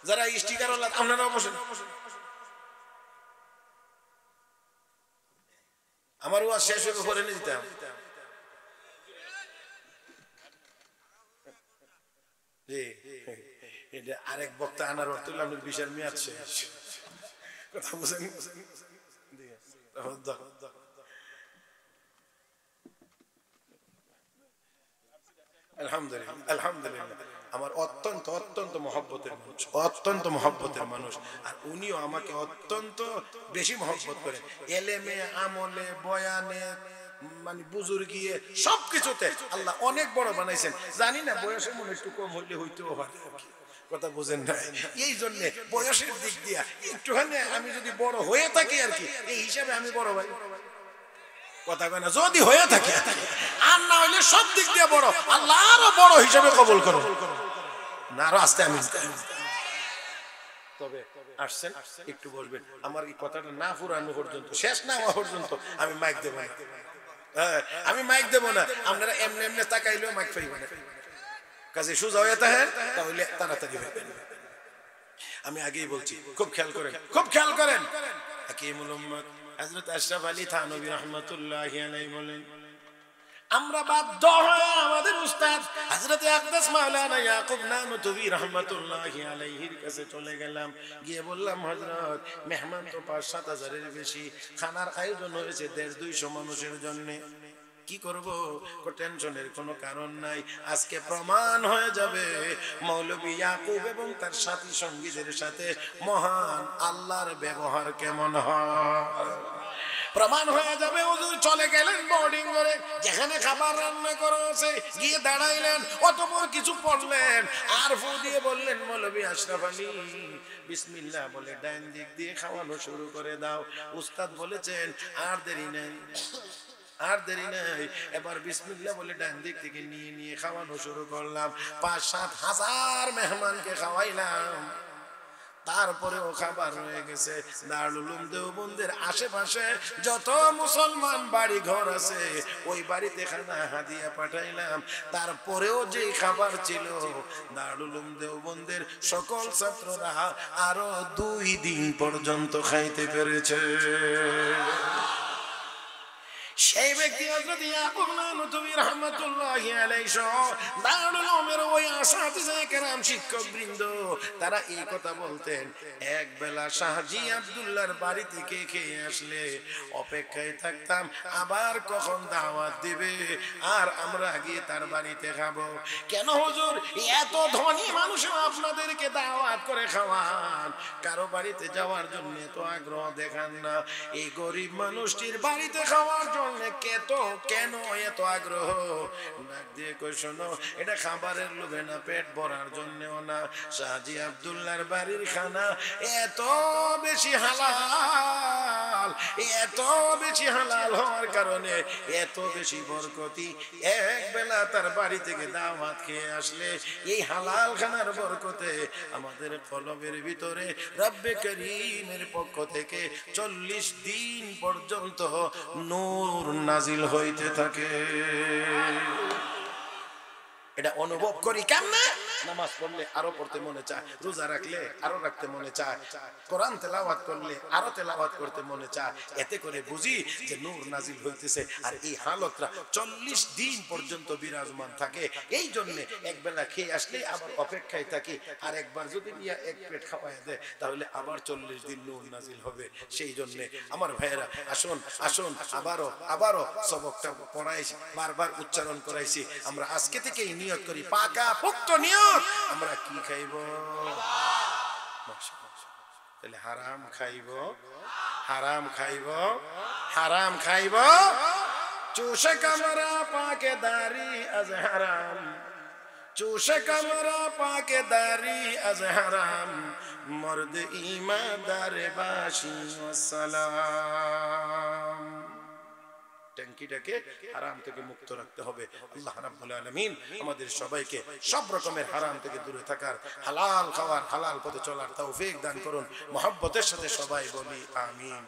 [SPEAKER 1] যারা স্টিকার ওলা আপনারাও বসেন। আমার ওয়াজ শেষ হয়ে পরে নিয়ে দিতাম। আরেক বক্তা আনার অর্থ হলো আপনার বিশাল মেয়াদ শেষ, কথা বুঝেন? আলহামদুলিল্লাহ আলহামদুলিল্লাহ, আমার অত্যন্ত অত্যন্ত মহব্বতের মানুষ, অত্যন্ত মহব্বতের মানুষ, আর উনিও আমাকে অত্যন্ত বেশি মহব্বত করেন। এলেমে, আমলে, বয়ানে, মানে বুজুর্গিয়ে সবকিছুতে আল্লাহ অনেক বড় বানাইছেন। জানি না বয়সে মনে একটু কম হইলে হইতেও পারে, কথা বুঝেন না? এই জন্য বয়সের দিক দিয়া একটুখানি আমি যদি বড় হয়ে থাকি আর কি, এই হিসাবে আমি বড় ভাই, কথা কয় না? যদি হয়ে থাকে আর না হইলে সব দিক দিয়ে বড়, আল্লাহ আরো বড় হিসাবে কবুল করো না। আরো আসতে আমি তবে আসছেন একটু বলবেন, আমার এই কথাটা না ফুরানো পর্যন্ত, শেষ না হওয়া পর্যন্ত আমি মাইক দেবো না। আমি মাইক দেবো না, আপনারা এমনি এমনি তাকাইলেও মাইক পাইবেন না। কাজে সোজা হয়ে থাকেন, তাহলে তাড়াতাড়ি পাইবেন। আমি আগেই বলছি, খুব খেয়াল করেন, খুব খেয়াল করেন। হাকিমুল উম্মাত হযরত আশরাফ আলী থানভী রাহমাতুল্লাহি আলাইহি বলেন, আমরা বাধ্য হয়ে আমাদের উস্তাদ হযরত আকদাস মাওলানা ইয়াকুব নানুতুবি রাহমাতুল্লাহি আলাইহির কাছে চলে গেলাম। গিয়ে বললাম, হযরত মেহমান তো 5-7 হাজারের বেশি, খানার আয়োজন হয়েছে 150-200 মানুষের জন্য, কি করব? টেনশনের কোনো কারণ নাই, আজকে প্রমাণ হয়ে যাবে মৌলভী ইয়াকুব এবং তার সাথী সঙ্গীদের সাথে মহান আল্লাহর ব্যবহার কেমন হয়। প্রমাণ হয়ে যাবে। হুজুর চলে গেলেন বোর্ডিং করে, যেখানে খাবার রান্না করা আছে গিয়ে দাঁড়াইলেন, অতঃপর কিছু পড়লেন আর ফু দিয়ে বললেন, মৌলভী আশরাফ আলী বিসমিল্লাহ বলে ডান দিক দিয়ে খাওয়ানো শুরু করে দাও। উস্তাদ বলেছেন আর দেরি নেই, আর দেরি নাই, এবার বিসমিল্লাহ বলে ডান দিক থেকে নিয়ে নিয়ে খাওয়ানো শুরু করলাম। 5-7 হাজার মেহমানকে খাওয়াইলাম, তারপরেও খাবার রয়ে গেছে। দারুল উলুম দেওবন্দের আশেপাশে যত মুসলমান বাড়ি ঘর আছে ওই বাড়িতে খানা হাদিয়া পাঠাইলাম, তারপরেও যে খাবার ছিল দারুল উলুম দেওবন্দের সকল ছাত্ররা আরো 2 দিন পর্যন্ত খাইতে পেরেছে। সেই ব্যক্তি হযরত ইয়াকুব নানুতুবি রাহমাতুল্লাহি আলাইহি দারুল উলুমের ওই আসাতিজে কেরাম শিক্ষকবৃন্দ তারা এই কথা বলতেন, এক বেলা শাহজি আব্দুল্লাহর বাড়ি থেকে খেয়ে আসলে অপেক্ষায় থাকতাম আবার কখন দাওয়াত দিবে আর আমরা গিয়ে তার বাড়িতে খাবো। কেন হুজুর এত ধনী মানুষও আপনাদেরকে দাওয়াত করে খাওয়ান, কারো বাড়িতে যাওয়ার জন্য এত আগ্রহ দেখান না? এই গরিব মানুষটির বাড়িতে খাওয়ার জন্য কেন এত আগ্রহ? ডাক দিয়ে কই, শোনো, এটা খাবারের লোভে না, পেট ভরার জন্যও না। শাহজি আব্দুল্লাহর বাড়ির খানা এত বেশি হালাল, এত বেশি হালাল হওয়ার কারণে এত বেশি বরকতি। এক বেলা তার বাড়ি থেকে দাওয়াত খেয়ে আসলে এই হালাল খানার বরকতে আমাদের কলবের ভিতরে রব্বে করিমের পক্ষ থেকে 40 দিন পর্যন্ত নূর নাজিল হইতে থাকে। এটা অনুভব করি কেমনে? নামাজ পড়লে আরো পড়তে মনে চায়, রোজা রাখলে আরো রাখতে মনে চায়, কোরআন তেলাওয়াত করলে আরো তেলাওয়াত করতে মনে চায়। এতে করে বুঝি যে নূর নাজিল হইতেছে। আর এই হালতটা 40 দিন পর্যন্ত বিরাজমান থাকে। এই জন্য এক বেলা খেয়ে আসলে আবার অপেক্ষায় থাকি, আর একবার যদি নিয়ে এক প্লেট খাওয়ায় দেয় তাহলে আবার 40 দিন নূর নাজিল হবে। সেই জন্য আমার ভাইয়েরা আসুন আসুন, আবারও সবকটা পড়াইছি, বারবার উচ্চারণ করাইছি। আমরা আজকে থেকেই নিয়ত করি, পাকা পোক্ত নিয়ত, আমরা কি খাইব? তাহলে হারাম খাইব, হারাম খাইব, হারাম খাইব। চুষে কামরা পাকে দাড়ি আজ হারাম, চুষে কামরা পাকে দাড়ি আজ হারাম, মর্দ ইমানদার বাসি সালাম। ট্যাঙ্কিটাকে হারাম থেকে মুক্ত রাখতে হবে। আল্লাহ রাব্বুল আলামিন আমাদের সবাইকে সব রকমের হারাম থেকে দূরে থাকার, হালাল খাওয়ার, হালাল পথে চলার তৌফিক দান করুন। মুহাব্বতের সাথে সবাই বলি আমিন।